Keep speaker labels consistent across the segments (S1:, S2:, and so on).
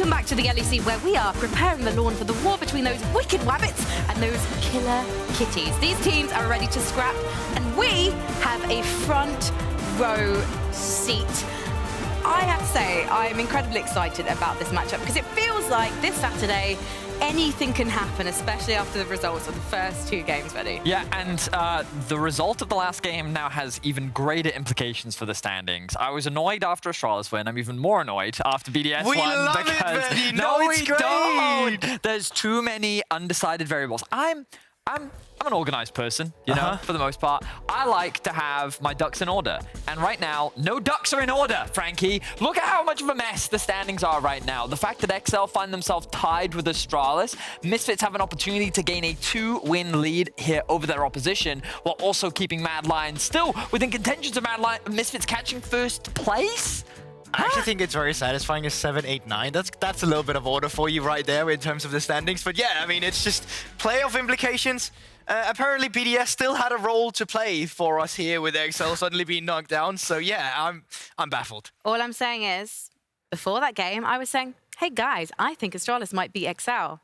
S1: Welcome back to the LEC, where we are preparing the lawn for the war between those wicked wabbits and those killer kitties. These teams are ready to scrap, and we have a front row seat. I have to say, I'm incredibly excited about this matchup because it feels like this Saturday, anything can happen, especially after the results of the first two games, Vedi.
S2: Yeah, and the result of the last game now has even greater implications for the standings. I was annoyed after Astralis win. I'm even more annoyed after BDS
S3: we
S2: won.
S3: Love
S2: because
S3: it, Vedi.
S2: No,
S3: we
S2: we don't. There's too many undecided variables. I'm an organized person, you know, for the most part. I like to have my ducks in order. And right now, no ducks are in order, Frankie. Look at how much of a mess the standings are right now. The fact that XL find themselves tied with Astralis, Misfits have an opportunity to gain a 2-win lead here over their opposition, while also keeping Mad Lions still within contention of Mad Lions. Misfits catching first place?
S3: I actually think it's very satisfying as 7, 8, 9. That's a little bit of order for you right there in terms of the standings. But yeah, I mean, it's just playoff implications. Apparently, BDS still had a role to play for us here with XL suddenly being knocked down. So yeah, I'm baffled.
S1: All I'm saying is, before that game, I was saying, hey guys, I think Astralis might be XL. Are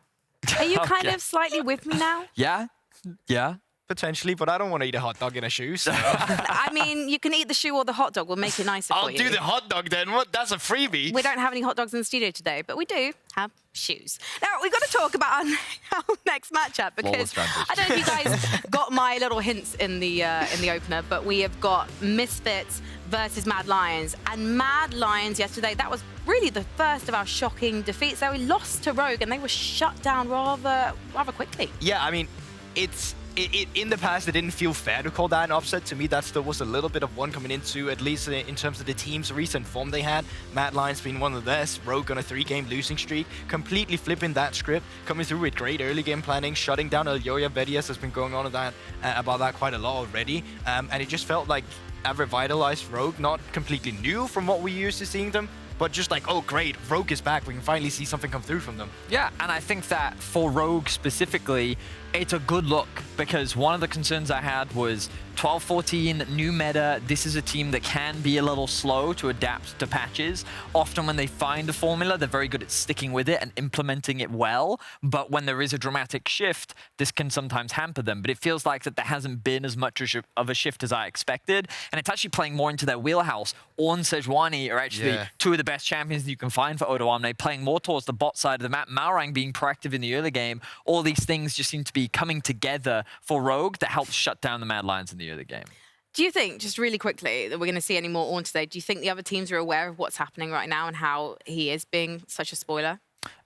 S1: you kind of slightly with me now?
S2: Yeah.
S3: Potentially, but I don't want to eat a hot dog in a shoe, so...
S1: I mean, you can eat the shoe or the hot dog. We'll make it nicer for you.
S3: I'll do the hot dog then. What? That's a freebie.
S1: We don't have any hot dogs in the studio today, but we do have shoes. Now, we've got to talk about our next matchup, because I don't know if you guys got my little hints in the opener, but we have got Misfits versus Mad Lions. And Mad Lions yesterday, that was really the first of our shocking defeats. So we lost to Rogue, and they were shut down rather quickly.
S3: Yeah, I mean, in the past, it didn't feel fair to call that an upset. To me, that still was a little bit of one coming into, at least in terms of the team's recent form they had. Mad Lions being one of the best, Rogue on a 3-game losing streak, completely flipping that script, coming through with great early game planning, shutting down Elyoya. Vedius has been going on about that quite a lot already. And it just felt like a revitalized Rogue, not completely new from what we used to seeing them, but just like, oh great, Rogue is back. We can finally see something come through from them.
S2: Yeah, and I think that for Rogue specifically, it's a good look, because one of the concerns I had was 12-14, new meta. This is a team that can be a little slow to adapt to patches. Often when they find a formula, they're very good at sticking with it and implementing it well. But when there is a dramatic shift, this can sometimes hamper them. But it feels like that there hasn't been as much of a shift as I expected. And it's actually playing more into their wheelhouse. Ornn, Sejuani are actually two of the best champions that you can find for Odoamne, playing more towards the bot side of the map. Maorang being proactive in the early game. All these things just seem to be coming together for Rogue that helps shut down the Mad Lions in the early game.
S1: Do you think, just really quickly, that we're going to see any more Ornn today? Do you think the other teams are aware of what's happening right now and how he is being such a spoiler?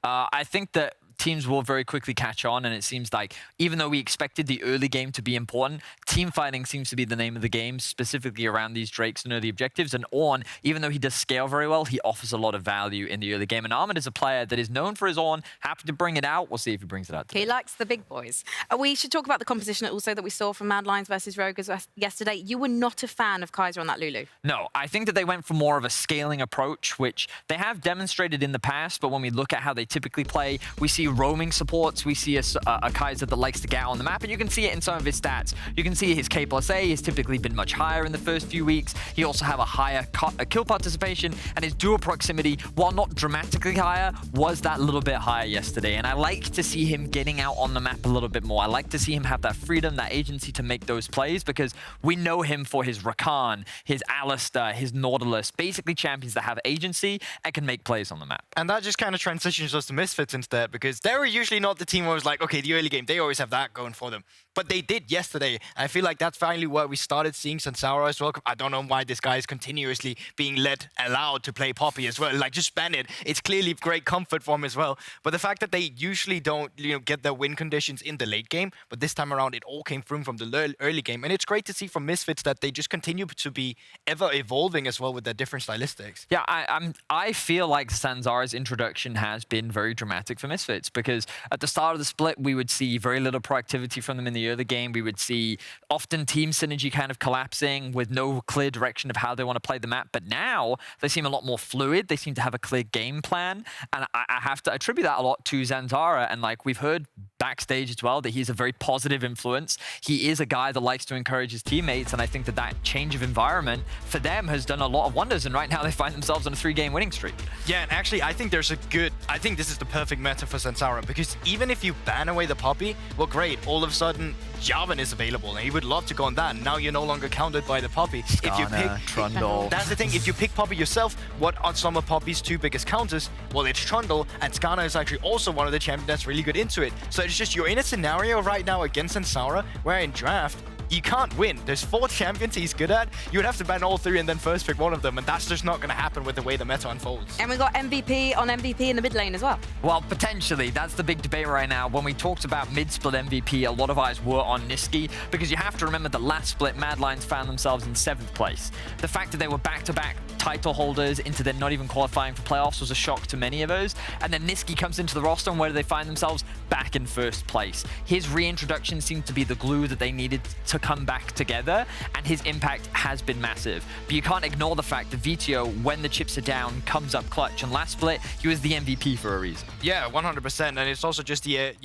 S2: I think that teams will very quickly catch on, and it seems like even though we expected the early game to be important, team fighting seems to be the name of the game, specifically around these Drakes and early objectives. And Ornn, even though he does scale very well, he offers a lot of value in the early game. And Armut is a player that is known for his Ornn, happy to bring it out. We'll see if he brings it out today.
S1: He likes the big boys. We should talk about the composition also that we saw from Mad Lions versus Rogue yesterday. You were not a fan of Kaiser on that Lulu.
S2: No, I think that they went for more of a scaling approach, which they have demonstrated in the past, but when we look at how they typically play, we see roaming supports, we see a Kaiser that likes to get out on the map, and you can see it in some of his stats. You can see his K+A has typically been much higher in the first few weeks. He also have a higher kill participation, and his dual proximity, while not dramatically higher, was that little bit higher yesterday. And I like to see him getting out on the map a little bit more. I like to see him have that freedom, that agency to make those plays, because we know him for his Rakan, his Alistair, his Nautilus, basically champions that have agency and can make plays on the map.
S3: And that just kind of transitions us to Misfits instead, because they were usually not the team where it was like, okay, the early game, they always have that going for them. But they did yesterday. I feel like that's finally what we started seeing Sansara as well. I don't know why this guy is continuously being allowed to play Poppy as well. Like, just ban it. It's clearly great comfort for him as well. But the fact that they usually don't, get their win conditions in the late game, but this time around it all came from the early game. And it's great to see from Misfits that they just continue to be ever evolving as well with their different stylistics.
S2: Yeah, I feel like Sansara's introduction has been very dramatic for Misfits, because at the start of the split, we would see very little proactivity from them in the early game. We would see often team synergy kind of collapsing with no clear direction of how they want to play the map. But now they seem a lot more fluid. They seem to have a clear game plan. And I have to attribute that a lot to Zanzara. And like we've heard backstage as well, that he's a very positive influence. He is a guy that likes to encourage his teammates, and I think that that change of environment for them has done a lot of wonders, and right now they find themselves on a 3-game winning streak.
S3: Yeah, and actually, I think this is the perfect meta for Sansara, because even if you ban away the Poppy, well, great, all of a sudden, Jarvan is available, and he would love to go on that, and now you're no longer counted by the Poppy. If you pick
S2: Trundle.
S3: That's the thing, if you pick Poppy yourself, what are some of Poppy's 2 biggest counters? Well, it's Trundle, and Skarner is actually also one of the champions that's really good into it. So it's just, you're in a scenario right now against Sansara, where in draft, you can't win. There's 4 champions he's good at. You would have to ban all 3 and then first pick one of them, and that's just not going to happen with the way the meta unfolds.
S1: And we got MVP on MVP in the mid lane as well.
S2: Well, potentially. That's the big debate right now. When we talked about mid-split MVP, a lot of eyes were on Nisqy, because you have to remember the last split, Mad Lions found themselves in 7th place. The fact that they were back-to-back title holders into them not even qualifying for playoffs was a shock to many of us. And then Nisqy comes into the roster, and where do they find themselves? Back in 1st place. His reintroduction seemed to be the glue that they needed to come back together, and his impact has been massive. But you can't ignore the fact that Vetheo, when the chips are down, comes up clutch. And last split, he was the MVP for a reason.
S3: Yeah, 100%. And it's also just the,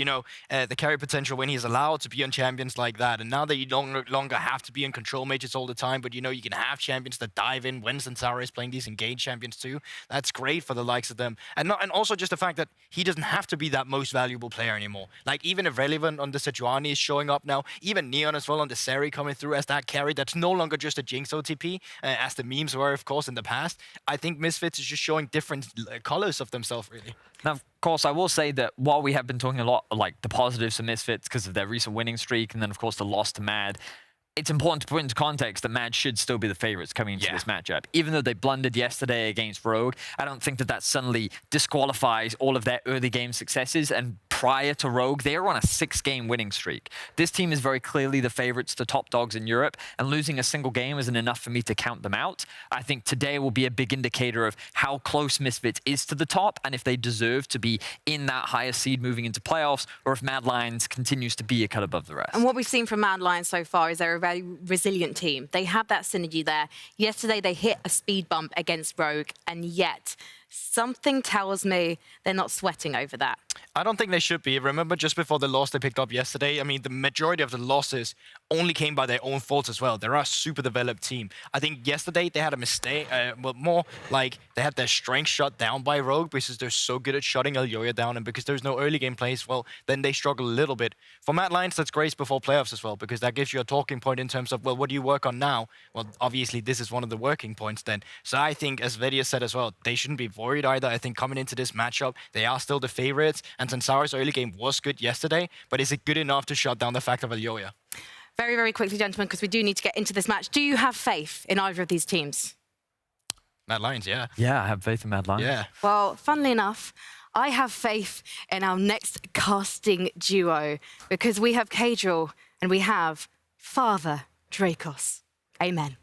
S3: the carry potential when he's allowed to be on champions like that. And now that you no longer have to be in control mages all the time, but you can have champions that dive in when Sansara is playing these engaged champions too. That's great for the likes of them. And also just the fact that he doesn't have to be that most valuable player anymore. Like, even Irrelevant on the Sejuani is showing up now. Even Neon as well on the Zeri coming through as that carry. That's no longer just a Jinx OTP, as the memes were, of course, in the past. I think Misfits is just showing different colors of themselves, really.
S2: Now, of course, I will say that while we have been talking a lot like the positives of Misfits because of their recent winning streak, and then, of course, the loss to Mad, it's important to put into context that Mad should still be the favorites coming into this matchup. Even though they blundered yesterday against Rogue, I don't think that suddenly disqualifies all of their early game successes. And prior to Rogue, they were on a 6-game winning streak. This team is very clearly the favorites to top dogs in Europe, and losing a single game isn't enough for me to count them out. I think today will be a big indicator of how close Misfits is to the top, and if they deserve to be in that higher seed moving into playoffs, or if Mad Lions continues to be a cut above the rest.
S1: And what we've seen from Mad Lions so far is they're a very resilient team. They have that synergy there. Yesterday, they hit a speed bump against Rogue, and yet something tells me they're not sweating over that.
S3: I don't think they should be. Remember, just before the loss they picked up yesterday, I mean, the majority of the losses only came by their own faults as well. They're a super developed team. I think yesterday they had a mistake, well, more like they had their strength shut down by Rogue because they're so good at shutting Elyoya down, and because there's no early game plays, well, then they struggle a little bit. For Mad Lions, that's great before playoffs as well, because that gives you a talking point in terms of, well, what do you work on now? Well, obviously, this is one of the working points then. So I think, as Vedius said as well, they shouldn't be worried either. I think coming into this matchup, they are still the favorites, and Sansara's early game was good yesterday, but is it good enough to shut down the fact of Elyoya?
S1: Very, very quickly, gentlemen, because we do need to get into this match. Do you have faith in either of these teams?
S3: Mad Lions, yeah.
S2: Yeah, I have faith in Mad Lions.
S3: Yeah.
S1: Well, funnily enough, I have faith in our next casting duo, because we have Caedrel and we have Father Drakos. Amen.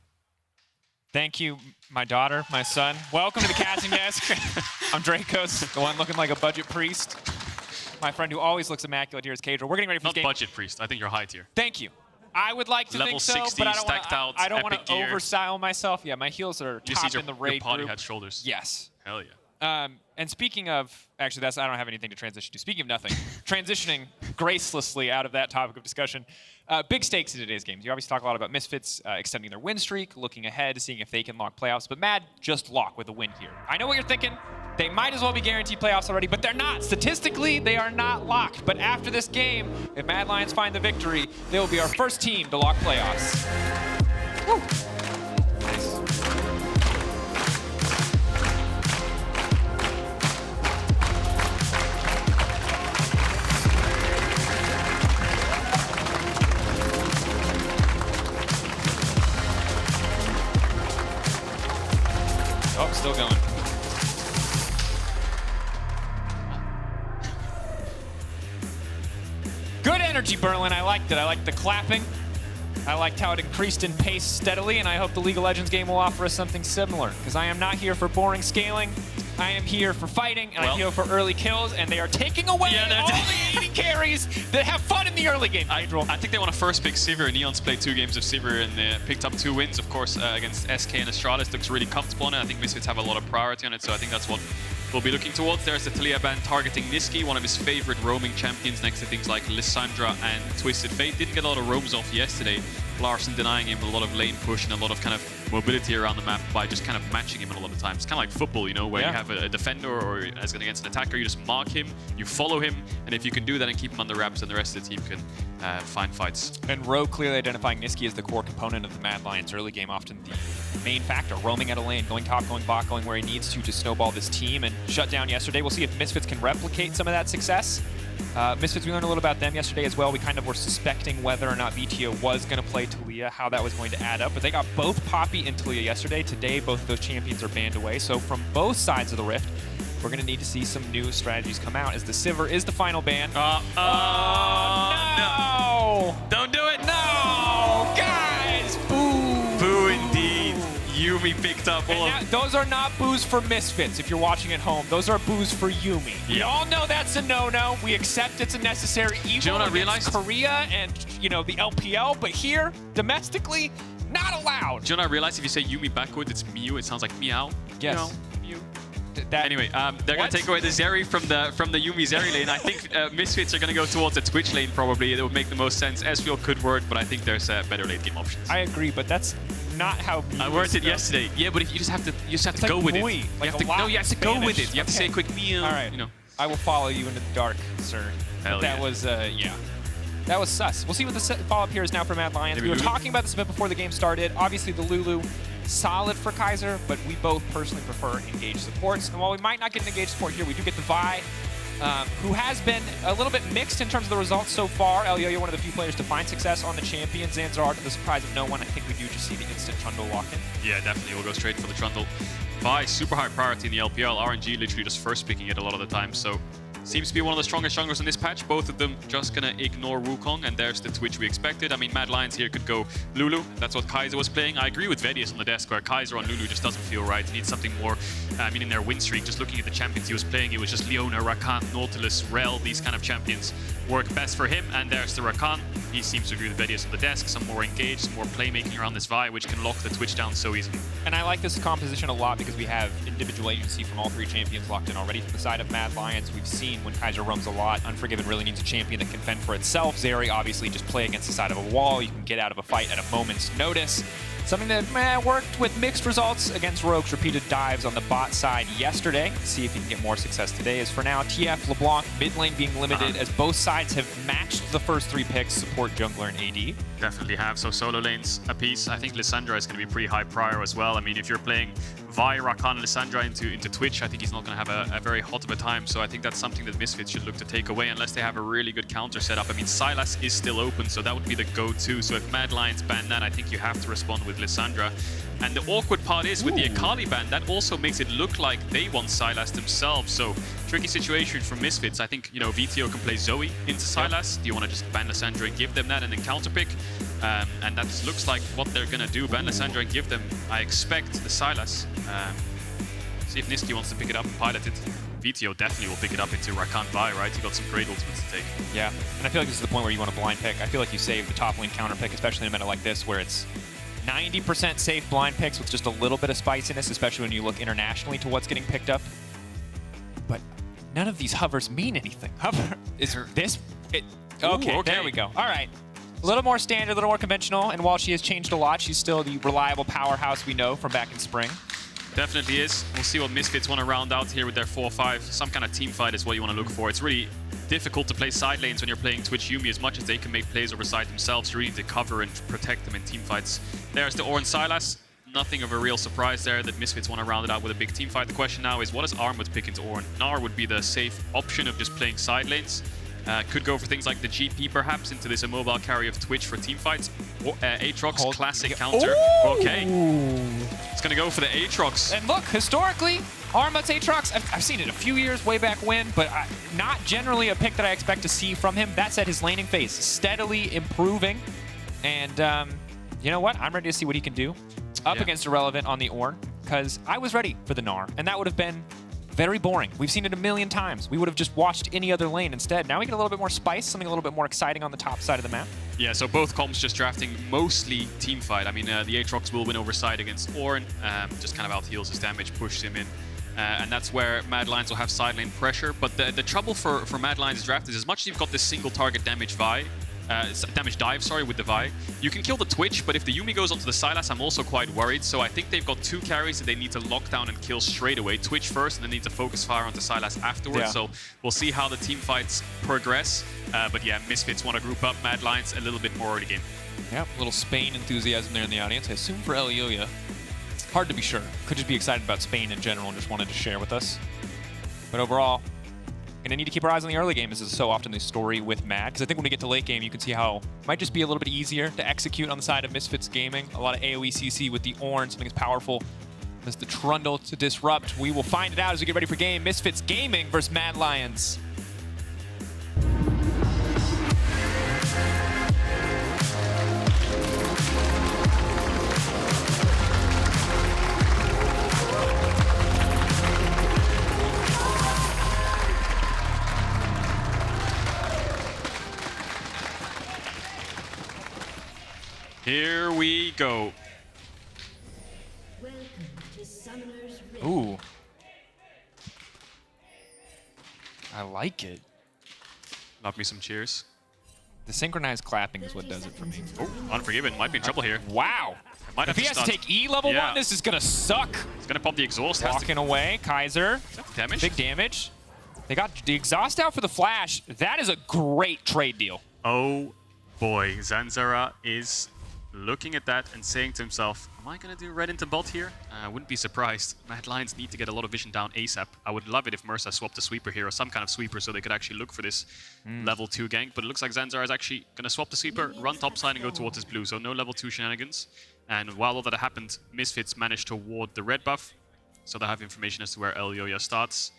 S4: Thank you, my daughter, my son. Welcome to the casting desk. I'm Drakos, the one looking like a budget priest. My friend who always looks immaculate here is Caedrel. We're getting ready for this game.
S5: Not budget priest. I think you're high tier.
S4: Thank you. I would like to
S5: Level
S4: think so,
S5: 60,
S4: but I don't want to
S5: gear.
S4: overstyle myself. Yeah, my heels are top in the raid
S5: your potty
S4: group.
S5: had shoulders.
S4: Yes.
S5: Hell yeah.
S4: And speaking of, actually, I don't have anything to transition to. Speaking of nothing, transitioning gracelessly out of that topic of discussion, big stakes in today's games. You obviously talk a lot about Misfits extending their win streak, looking ahead, seeing if they can lock playoffs, but Mad just lock with a win here. I know what you're thinking. They might as well be guaranteed playoffs already, but they're not. Statistically, they are not locked. But after this game, if Mad Lions find the victory, they will be our first team to lock playoffs. Woo. Nice. Oh, still going. Good energy, Berlin. I liked it. I liked the clapping. I liked how it increased in pace steadily, and I hope the League of Legends game will offer us something similar, because I am not here for boring scaling. I am here for fighting, and I'm here for early kills, and they are taking away all the 80 carries that have fun in the early game.
S5: I think they want to first pick Sivir. Neon's played 2 games of Sivir and picked up 2 wins, of course, against SK and Astralis. Looks really comfortable on it. I think Misfits have a lot of priority on it, so I think that's what we'll be looking towards. There's the Taliyah ban targeting Nisqy, one of his favorite roaming champions next to things like Lissandra and Twisted Fate. Didn't get a lot of roams off yesterday. Larson denying him a lot of lane push and a lot of kind of mobility around the map by just kind of matching him a lot of times. It's kind of like football, you know, where you have a defender or as against an attacker, you just mark him, you follow him, and if you can do that and keep him under wraps, then the rest of the team can find fights.
S4: And Rogue clearly identifying Nisqy as the core component of the Mad Lions early game, often the main factor, roaming out of lane, going top, going bot, going where he needs to snowball this team and shut down yesterday. We'll see if Misfits can replicate some of that success. Misfits, we learned a little about them yesterday as well. We kind of were suspecting whether or not Vetheo was going to play Taliyah, how that was going to add up. But they got both Poppy and Taliyah yesterday. Today, both of those champions are banned away. So from both sides of the Rift, we're going to need to see some new strategies come out as the Sivir is the final ban.
S5: No! Don't do it!
S4: No! Guys! Boo!
S5: Boo indeed. Yuumi picked up all
S4: of... Those are not boos for Misfits, if you're watching at home. Those are boos for Yuumi. We all know that's a no-no. We accept it's a necessary evil against Korea and, you know, the LPL. But here, domestically, not allowed.
S5: Do you know what I realized? If you say Yuumi backwards, it's Mew. It sounds like meow.
S4: Yes.
S5: Mew. Anyway, they're going to take away the Zeri from the Yuumi Zeri lane. I think Misfits are going to go towards the Twitch lane probably. It would make the most sense. Ezreal could work, but I think there's better late game options.
S4: I agree, but that's not how
S5: I worked it yesterday. Yeah, but if you just have to go with it.
S4: Like
S5: you have to go with it. You have to say a quick meow.
S4: All right.
S5: You know.
S4: I will follow you into the dark, sir.
S5: Hell
S4: that was that was sus. We'll see what the follow-up here is now for Mad Lions. We were talking about this a bit before the game started. Obviously, the Lulu, solid for Kaiser, but we both personally prefer engaged supports. And while we might not get an engaged support here, we do get the Vi, who has been a little bit mixed in terms of the results so far. Elyoya, one of the few players to find success on the champion. Zanzar, to the surprise of no one. I think we do just see the instant Trundle walk in.
S5: Yeah, definitely. We'll go straight for the Trundle. Vi, super high priority in the LPL. RNG literally just first picking it a lot of the time. So seems to be one of the strongest junglers in this patch. Both of them just gonna ignore Wukong, and there's the Twitch we expected. I mean, Mad Lions here could go Lulu. That's what Kaiser was playing. I agree with Vedius on the desk, where Kaiser on Lulu just doesn't feel right. He needs something more. I mean, in their win streak, just looking at the champions he was playing, it was just Leona, Rakan, Nautilus, Rel. These kind of champions work best for him. And there's the Rakan. He seems to agree with Vedius on the desk. Some more engaged, some more playmaking around this Vi, which can lock the Twitch down so easily.
S4: And I like this composition a lot because we have individual agency from all three champions locked in already. From the side of Mad Lions, we've seen when Kaiser roams a lot, Unforgiven really needs a champion that can fend for itself. Zeri, obviously, just play against the side of a wall. You can get out of a fight at a moment's notice. Something that worked with mixed results against Rogue's repeated dives on the bot side yesterday. See if he can get more success today. As for now, TF, LeBlanc, mid lane being limited as both sides have matched the first three picks, support, jungler, and AD.
S5: Definitely have. So solo lanes apiece. I think Lissandra is going to be pretty high prior as well. I mean, if you're playing Vi, Rakan, Lissandra into Twitch, I think he's not going to have a very hot of a time. So I think that's something that Misfits should look to take away unless they have a really good counter setup. I mean, Sylas is still open, so that would be the go-to. So if Mad Lions ban that, I think you have to respond with Lissandra. And the awkward part is with the Akali ban, that also makes it look like they want Sylas themselves. So tricky situation for Misfits. I think, you know, Vetheo can play Zoe into Sylas. Do you want to just ban Lissandra and give them that and then counterpick? And that looks like what they're going to do. Ban Lissandra and give them, I expect, the Sylas. See if Nisqy wants to pick it up and pilot it. Vetheo definitely will pick it up into Rakan Vi, right? He got some great ultimates to take.
S4: Yeah, and I feel like this is the point where you want to blind pick. I feel like you save the top lane counter pick, especially in a meta like this where it's 90% safe blind picks with just a little bit of spiciness, especially when you look internationally to what's getting picked up. But none of these hovers mean anything. Hover is this? Okay, there we go. All right. A little more standard, a little more conventional, and while she has changed a lot, she's still the reliable powerhouse we know from back in spring.
S5: Definitely is. We'll see what Misfits want to round out here with their 4-5. Some kind of team fight is what you want to look for. It's really difficult to play side lanes when you're playing Twitch Yuumi. As much as they can make plays over side themselves, you really need to cover and protect them in team fights. There's the Ornn Sylas. Nothing of a real surprise there that Misfits want to round it out with a big team fight. The question now is, what does Armut pick into Ornn? Gnar would be the safe option of just playing side lanes. Could go for things like the GP perhaps into this immobile carry of Twitch for team fights. Aatrox, classic counter. Okay. It's going to go for the Aatrox.
S4: And look, historically, Armut's Aatrox, I've seen it a few years way back when, but not generally a pick that I expect to see from him. That said, his laning phase steadily improving. And you know what? I'm ready to see what he can do up against Irrelevant on the Ornn, because I was ready for the Gnar, and that would have been very boring. We've seen it a million times. We would have just watched any other lane instead. Now we get a little bit more spice, something a little bit more exciting on the top side of the map.
S5: Yeah, so both comps just drafting mostly team fight. I mean, the Aatrox will win over side against Ornn. Just kind of out heals his damage, pushes him in. and that's where Mad Lions will have side lane pressure. But the trouble for Mad Lions' draft is as much as you've got this single target damage dive, sorry, with the Vi, you can kill the Twitch, but if the Yuumi goes onto the Sylas, I'm also quite worried. So I think they've got 2 carries that they need to lock down and kill straight away. Twitch first, and then need to focus fire onto Sylas afterwards.
S4: Yeah.
S5: So we'll see how the team fights progress. But yeah, Misfits want to group up Mad Lions a little bit more early game.
S4: Yep, a little Spain enthusiasm there in the audience. I assume for Elyoya. Hard to be sure. Could just be excited about Spain in general and just wanted to share with us. But overall, gonna need to keep our eyes on the early game, as is so often the story with Mad. Because I think when we get to late game, you can see how it might just be a little bit easier to execute on the side of Misfits Gaming. A lot of AoE CC with the Ornn, something as powerful as the Trundle to disrupt. We will find it out as we get ready for game. Misfits Gaming versus Mad Lions.
S5: Here we go.
S4: Ooh. I like it.
S5: Love me some cheers.
S4: The synchronized clapping is what does it for me.
S5: Oh, Unforgiven might be in trouble here.
S4: Wow.
S5: Might
S4: If
S5: have
S4: he has to
S5: stun.
S4: take E level 1, this is gonna suck.
S5: He's gonna pop the exhaust. Has to
S4: Walking away, Kaiser.
S5: damage.
S4: Big damage. They got the exhaust out for the flash. That is a great trade deal.
S5: Oh boy, Zanzara is looking at that and saying to himself, am I going to do red into bot here? I wouldn't be surprised. Mad Lions need to get a lot of vision down ASAP. I would love it if Mersa swapped a sweeper here or some kind of sweeper so they could actually look for this level 2 gank. But it looks like Zanzara is actually going to swap the sweeper, run topside and go towards his blue. So no level 2 shenanigans. And while all that happened, Misfits managed to ward the red buff. So they have information as to where Elyoya starts.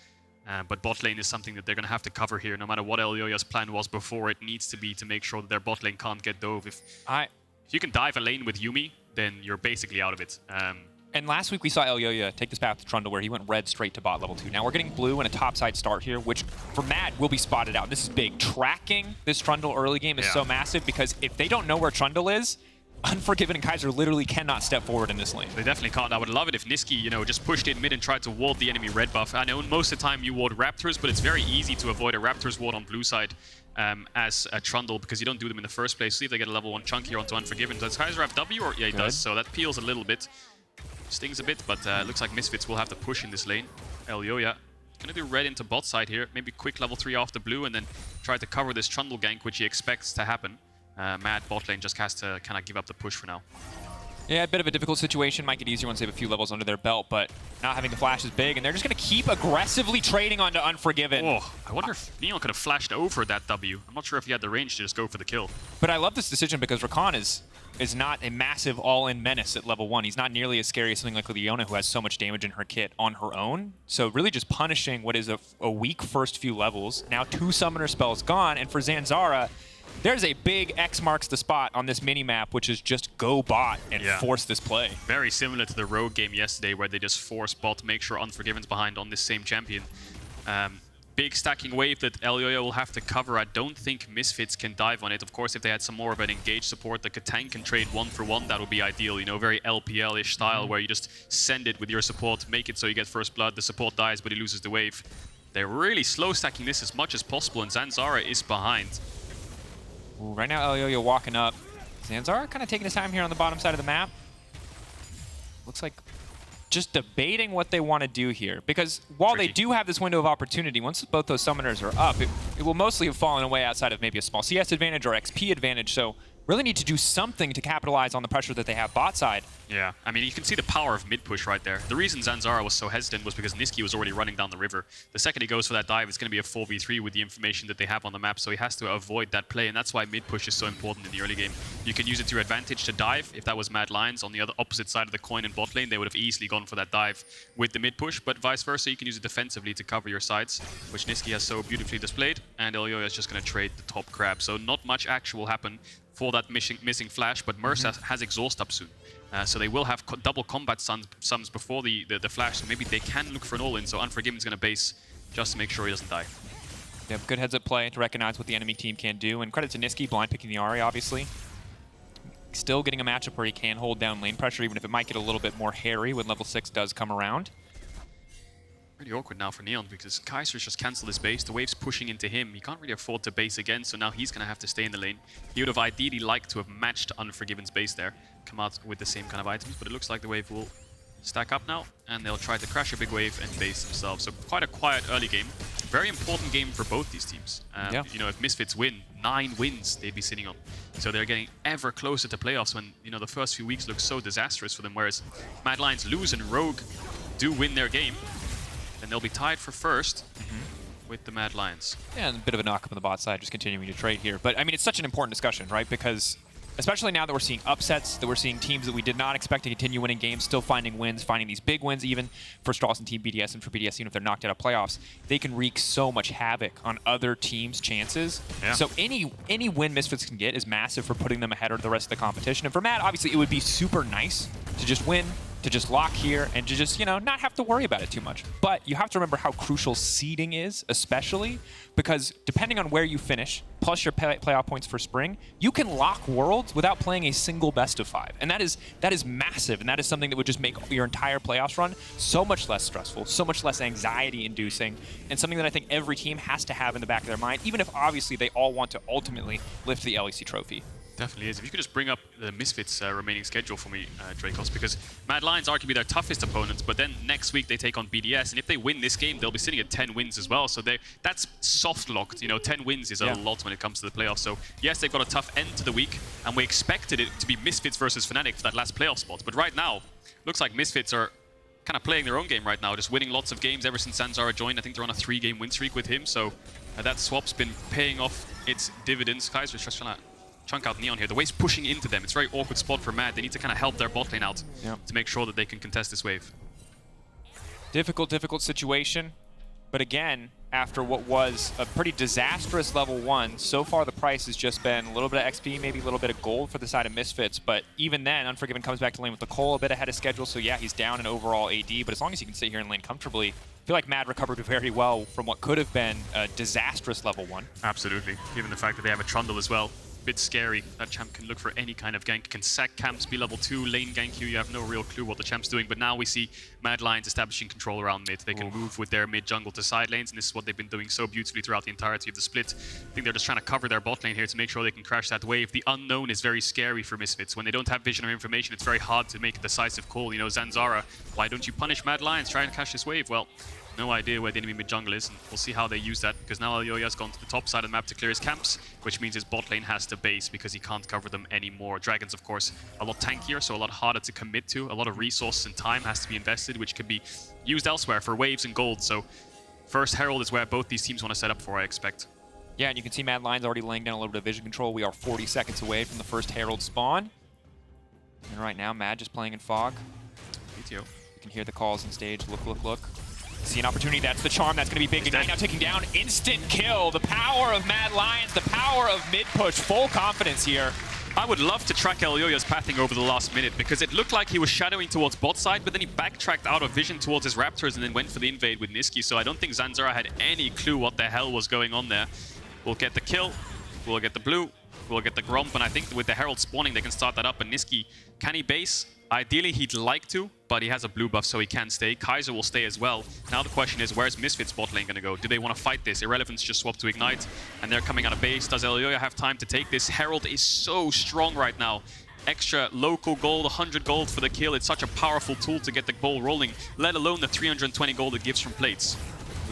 S5: But bot lane is something that they're going to have to cover here. No matter what Elyoya's plan was before, it needs to be to make sure that their bot lane can't get dove. If you can dive a lane with Yuumi, then you're basically out of it.
S4: And last week we saw Elyoya take this path to Trundle where he went red straight to bot level 2. Now we're getting blue and a topside start here, which for Mad will be spotted out. This is big. Tracking this Trundle early game is so massive because if they don't know where Trundle is, Unforgiven and Kaiser literally cannot step forward in this lane.
S5: They definitely can't. I would love it if Nisqy, just pushed in mid and tried to ward the enemy red buff. I know most of the time you ward Raptors, but it's very easy to avoid a Raptors ward on blue side as a Trundle because you don't do them in the first place. See if they get a level 1 chunk here onto Unforgiven. Does Kaiser have W? Or yeah, he does. So that peels a little bit. Stings a bit, but it looks like Misfits will have to push in this lane. Elyoya gonna do red into bot side here. Maybe quick level 3 off the blue and then try to cover this Trundle gank, which he expects to happen. Mad bot lane just has to kind of give up the push for now.
S4: Yeah, a bit of a difficult situation. Might get easier once they have a few levels under their belt, but not having the flash is big, and they're just going to keep aggressively trading onto Unforgiven.
S5: Oh, I wonder if Neon could have flashed over that W. I'm not sure if he had the range to just go for the kill.
S4: But I love this decision because Rakan is not a massive all-in menace at level 1. He's not nearly as scary as something like Leona, who has so much damage in her kit on her own. So really just punishing what is a weak first few levels. Now 2 summoner spells gone, and for Zanzara, there's a big X marks the spot on this mini-map, which is just go bot and force this play.
S5: Very similar to the Rogue game yesterday, where they just force bot, make sure Unforgiven's behind on this same champion. Big stacking wave that Elyoya will have to cover. I don't think Misfits can dive on it. Of course, if they had some more of an engaged support that could tank and trade 1-for-1, that would be ideal. Very LPL-ish style, where you just send it with your support, make it so you get first blood, the support dies, but he loses the wave. They're really slow stacking this as much as possible, and Zanzara is behind.
S4: Ooh, right now, Elyoya walking up. Zanzara kind of taking his time here on the bottom side of the map. Looks like just debating what they want to do here. Because while they do have this window of opportunity, once both those summoners are up, it will mostly have fallen away outside of maybe a small CS advantage or XP advantage. So really need to do something to capitalize on the pressure that they have bot side.
S5: Yeah, I mean, you can see the power of mid-push right there. The reason Zanzara was so hesitant was because Nisqy was already running down the river. The second he goes for that dive, it's going to be a 4v3 with the information that they have on the map, so he has to avoid that play, and that's why mid-push is so important in the early game. You can use it to your advantage to dive. If that was Mad Lions on the opposite side of the coin in bot lane, they would have easily gone for that dive with the mid-push, but vice versa, you can use it defensively to cover your sides, which Nisqy has so beautifully displayed, and Elyoya is just going to trade the top crab. So not much actual will happen for that missing flash, but Mersa has exhaust up soon. So they will have double combat sums before the flash, so maybe they can look for an all-in, so Unforgiven's going to base just to make sure he doesn't die.
S4: Yeah, good heads-up play to recognize what the enemy team can do, and credit to Nisqy, blind picking the Ahri, obviously. Still getting a matchup where he can hold down lane pressure, even if it might get a little bit more hairy when level 6 does come around.
S5: Pretty awkward now for Neon because Kaiser's just cancelled his base. The wave's pushing into him. He can't really afford to base again, so now he's going to have to stay in the lane. He would have ideally liked to have matched Unforgiven's base there, come out with the same kind of items, but it looks like the wave will stack up now, and they'll try to crash a big wave and base themselves. So quite a quiet early game. Very important game for both these teams. You know, if Misfits win, 9 wins they'd be sitting on. So they're getting ever closer to playoffs when, you know, the first few weeks look so disastrous for them, whereas Mad Lions lose and Rogue do win their game. And they'll be tied for first with the Mad Lions.
S4: Yeah, and a bit of a knock up on the bot side, just continuing to trade here. But I mean, it's such an important discussion, right? Because especially now that we're seeing upsets, that we're seeing teams that we did not expect to continue winning games, still finding wins, finding these big wins even for Straws and Team BDS, and for BDS, even if they're knocked out of playoffs, they can wreak so much havoc on other teams' chances.
S5: Yeah.
S4: So any win Misfits can get is massive for putting them ahead of the rest of the competition. And for Mad, obviously, it would be super nice to just win, to just lock here, and to just, you know, not have to worry about it too much. But you have to remember how crucial seeding is, especially because depending on where you finish, plus your playoff points for spring, you can lock Worlds without playing a single best of 5. And that is massive, and that is something that would just make your entire playoffs run so much less stressful, so much less anxiety-inducing, and something that I think every team has to have in the back of their mind, even if obviously they all want to ultimately lift the LEC trophy.
S5: Definitely is. If you could just bring up the Misfits' remaining schedule for me, Drakos, because Mad Lions are arguably their toughest opponents, but then next week they take on BDS, and if they win this game, they'll be sitting at 10 wins as well, so that's soft-locked. You know, 10 wins is a lot when it comes to the playoffs, so yes, they've got a tough end to the week, and we expected it to be Misfits versus Fnatic for that last playoff spot, but right now, looks like Misfits are kind of playing their own game right now, just winning lots of games ever since Zanzara joined. I think they're on a 3-game win streak with him, so that swap's been paying off its dividends. Kaiser's just trying to chunk out Neon here. The wave's pushing into them. It's a very awkward spot for Mad. They need to kind of help their bot lane out to make sure that they can contest this wave.
S4: Difficult situation. But again, after what was a pretty disastrous level 1, so far the price has just been a little bit of XP, maybe a little bit of gold for the side of Misfits. But even then, Unforgiven comes back to lane with the Cole a bit ahead of schedule. So yeah, he's down in overall AD. But as long as he can sit here in lane comfortably, I feel like Mad recovered very well from what could have been a disastrous level 1.
S5: Absolutely. Given the fact that they have a Trundle as well. Bit scary. That champ can look for any kind of gank, can sack camps, be level 2, lane gank you. You have no real clue what the champ's doing, but now we see Mad Lions establishing control around mid. They can move with their mid jungle to side lanes, and this is what they've been doing so beautifully throughout the entirety of the split. I think they're just trying to cover their bot lane here to make sure they can crash that wave. The unknown is very scary for Misfits. When they don't have vision or information, it's very hard to make a decisive call. You know, Zanzara, why don't you punish Mad Lions? Try and catch this wave. Well, no idea where the enemy mid jungle is, and we'll see how they use that, because now Elyoya's gone to the top side of the map to clear his camps, which means his bot lane has to base because he can't cover them anymore. Dragons, of course, a lot tankier, so a lot harder to commit to. A lot of resources and time has to be invested, which can be used elsewhere for waves and gold. So first Herald is where both these teams want to set up for, I expect.
S4: Yeah, and you can see Mad Lions already laying down a little bit of vision control. We are 40 seconds away from the first Herald spawn. And right now, Mad just playing in fog.
S5: Vetheo.
S4: You can hear the calls on stage. Look. See an opportunity. That's the charm. That's going to be big. Ignite now taking down. Instant kill. The power of Mad Lions. The power of mid push. Full confidence here.
S5: I would love to track Elyoya's pathing over the last minute, because it looked like he was shadowing towards bot side, but then he backtracked out of vision towards his Raptors and then went for the invade with Nisqy. So I don't think Zanzara had any clue what the hell was going on there. We'll get the kill. We'll get the blue. We'll get the Gromp. And I think with the Herald spawning, they can start that up. And Nisqy, can he base? Ideally, he'd like to, but he has a blue buff, so he can stay. Kaiser will stay as well. Now the question is, where's Misfits bot lane going to go? Do they want to fight this? Irrelevance just swapped to Ignite, and they're coming out of base. Does Elyoya have time to take this? Herald is so strong right now. Extra local gold, 100 gold for the kill. It's such a powerful tool to get the ball rolling, let alone the 320 gold it gives from plates.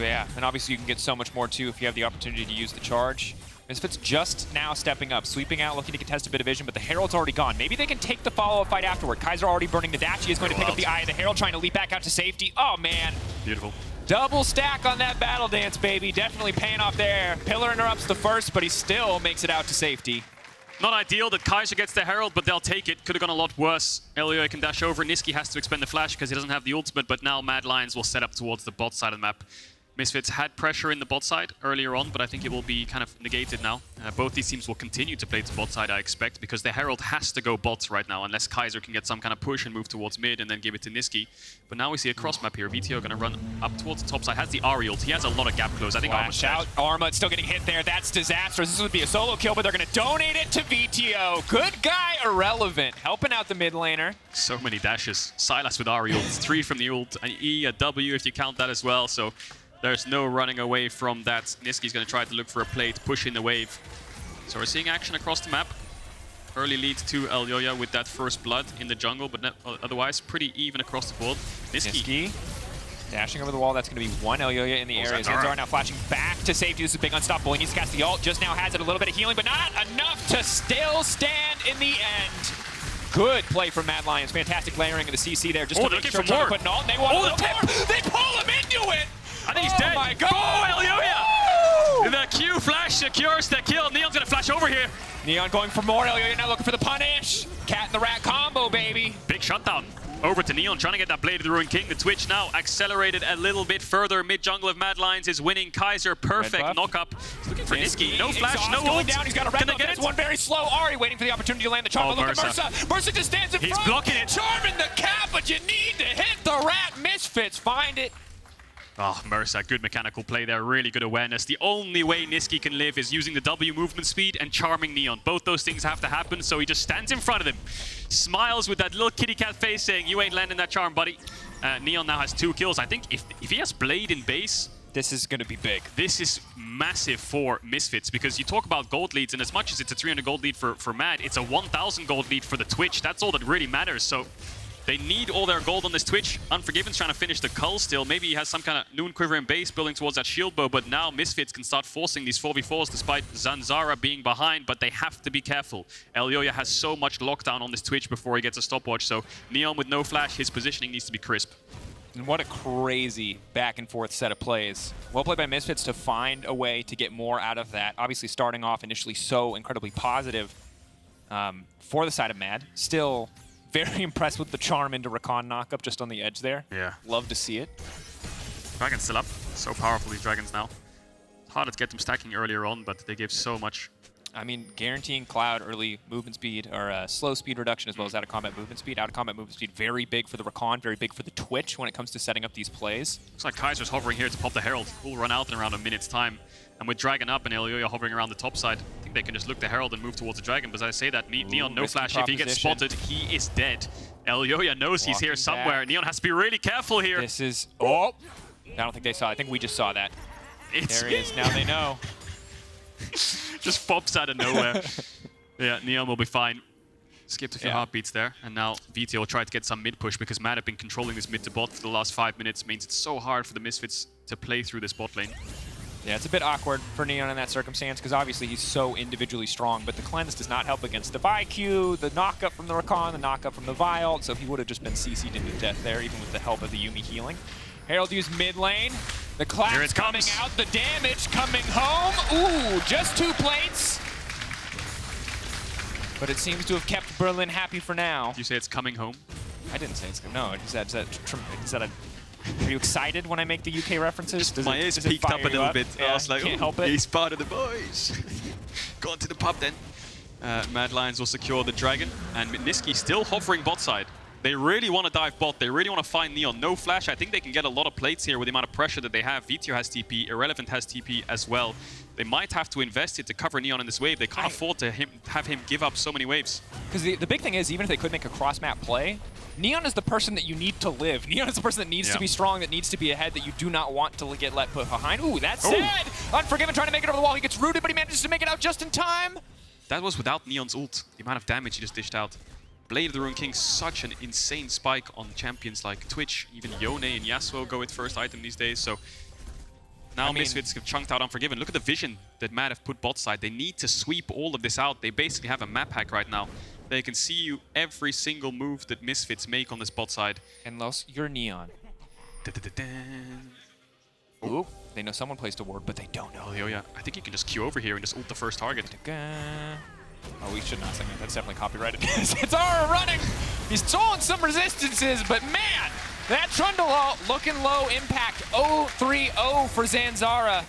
S4: Yeah, and obviously you can get so much more too if you have the opportunity to use the charge. Misfits just now stepping up, sweeping out, looking to contest a bit of vision, but the Herald's already gone. Maybe they can take the follow-up fight afterward. Kaiser already burning the dash. He is going to pick up the Eye of the Herald, trying to leap back out to safety. Oh, man.
S5: Beautiful.
S4: Double stack on that battle dance, baby. Definitely paying off there. Pillar interrupts the first, but he still makes it out to safety.
S5: Not ideal that Kaiser gets the Herald, but they'll take it. Could have gone a lot worse. Elyoya can dash over. Nisqy has to expend the flash because he doesn't have the ultimate, but now Mad Lions will set up towards the bot side of the map. Misfits had pressure in the bot side earlier on, but I think it will be kind of negated now. Both these teams will continue to play to bot side, I expect, because the Herald has to go bots right now, unless Kaiser can get some kind of push and move towards mid and then give it to Nisqy. But now we see a cross map here. Vetheo going to run up towards the top side. Has the Ahri ult. He has a lot of gap close. I think Armut's
S4: out. Armut still getting hit there. That's disastrous. This would be a solo kill, but they're going to donate it to Vetheo. Good guy, Irrelevant, helping out the mid laner.
S5: So many dashes. Sylas with Ahri ult. 3 from the ult. An E, a W if you count that as well. So there's no running away from that. Nisqy's going to try to look for a plate, push in the wave. So we're seeing action across the map. Early lead to Elyoya with that first blood in the jungle, but otherwise pretty even across the board.
S4: Nisqy dashing over the wall. That's going to be one Elyoya in the area. Zanzara now flashing back to safety. This is big unstoppable. He needs to cast the ult. Just now has it, a little bit of healing, but not enough to still stand in the end. Good play from Mad Lions. Fantastic layering of the CC there. Just to make sure they're putting ult. They want a little more. They pull him into it.
S5: I think he's dead.
S4: Oh my god!
S5: Oh, Elyoya! The Q flash secures the kill. Neon's gonna flash over here.
S4: Neon going for more. Elyoya now looking for the punish. Cat and the rat combo, baby.
S5: Big shutdown. Over to Neon, trying to get that Blade of the Ruined King. The Twitch now accelerated a little bit further. Mid-jungle of Mad Lions is winning. Kaiser, perfect knock-up. He's looking for Nisqy. No flash, no ult.
S4: Down. He's got a red buff. It's one very slow. Ahri waiting for the opportunity to land the charm. Look at Mersa. Mersa just stands in front.
S5: He's blocking it.
S4: Charming the cap, but you need to hit the rat. Misfits find it.
S5: Oh, Mersa, good mechanical play there, really good awareness. The only way Nisqy can live is using the W movement speed and charming Neon. Both those things have to happen, so he just stands in front of him. Smiles with that little kitty cat face saying, you ain't landing that charm, buddy. Neon now has 2 kills. I think if he has Blade in base,
S4: this is going to be big.
S5: This is massive for Misfits, because you talk about gold leads, and as much as it's a 300 gold lead for Mad, it's a 1,000 gold lead for the Twitch. That's all that really matters, so they need all their gold on this Twitch. Unforgiven's trying to finish the cull still. Maybe he has some kind of Noon Quiver in base building towards that shield bow, but now Misfits can start forcing these 4v4s despite Zanzara being behind, but they have to be careful. Elyoya has so much lockdown on this Twitch before he gets a stopwatch, so Neon with no flash, his positioning needs to be crisp.
S4: And what a crazy back and forth set of plays. Well played by Misfits to find a way to get more out of that. Obviously starting off initially so incredibly positive for the side of Mad. Still very impressed with the charm into Rakan knockup just on the edge there.
S5: Yeah.
S4: Love to see it.
S5: Dragon's still up. So powerful, these dragons now. Hard to get them stacking earlier on, but they give so much.
S4: I mean, guaranteeing Cloud early movement speed, or slow speed reduction, as well as out-of-combat movement speed. Out-of-combat movement speed, very big for the Rakan, very big for the Twitch when it comes to setting up these plays.
S5: Looks like Kaiser's hovering here to pop the Herald. We'll run out in around a minute's time. And with Dragon up and Elyoya hovering around the top side, I think they can just look the Herald and move towards the Dragon. But as I say that, Neon no flash. If he gets spotted, he is dead. Elyoya knows he's here somewhere. Back. Neon has to be really careful here.
S4: This is... Oh! I don't think they saw it. I think we just saw that. There he is. Now they know.
S5: Just pops out of nowhere. Yeah, Neon will be fine. Skipped a few heartbeats there. And now Vetheo will try to get some mid push, because Mad have been controlling this mid to bot for the last 5 minutes. Means it's so hard for the Misfits to play through this bot lane.
S4: Yeah, it's a bit awkward for Neon in that circumstance, because obviously he's so individually strong, but the cleanse does not help against the IQ, the knockup from the Rakan, the knockup from the Vial, so he would have just been CC'd into death there, even with the help of the Yuumi healing. Herald used mid lane. The claps coming out, the damage coming home. Ooh, just 2 plates. But it seems to have kept Berlin happy for now.
S5: Did you say it's coming home?
S4: I didn't say it's coming. No, are you excited when I make the UK references?
S2: My ears peaked up a little bit.
S4: Yeah,
S2: I was like,
S4: can't help it.
S2: He's part of the boys. Go on to the pub then.
S5: Mad Lions will secure the Dragon, and Nisqy still hovering bot side. They really want to dive bot. They really want to find Neon. No flash. I think they can get a lot of plates here with the amount of pressure that they have. Vetheo has TP. Irrelevant has TP as well. They might have to invest it to cover Neon in this wave. They can't afford to have him give up so many waves.
S4: Because the big thing is, even if they could make a cross-map play, Neon is the person that you need to live. Neon is the person that needs to be strong, that needs to be ahead, that you do not want to get let put behind. Ooh, that said, Unforgiven trying to make it over the wall. He gets rooted, but he manages to make it out just in time.
S5: That was without Neon's ult. The amount of damage he just dished out. Blade of the Ruined King, such an insane spike on champions like Twitch. Even Yone and Yasuo go with first item these days. So now Misfits have chunked out Unforgiven. Look at the vision that Mad have put bot side. They need to sweep all of this out. They basically have a map hack right now. They can see you every single move that Misfits make on this bot side.
S4: And Los, you're Neon. Ooh, they know someone placed a ward, but they don't know.
S5: Elyoya, I think you can just queue over here and just ult the first target.
S4: Oh, we should not sing it. That's definitely copyrighted. It's Aura running! He's stolen some resistances, but man! That Trundle ult looking low impact. 0-3-0 for Zanzara.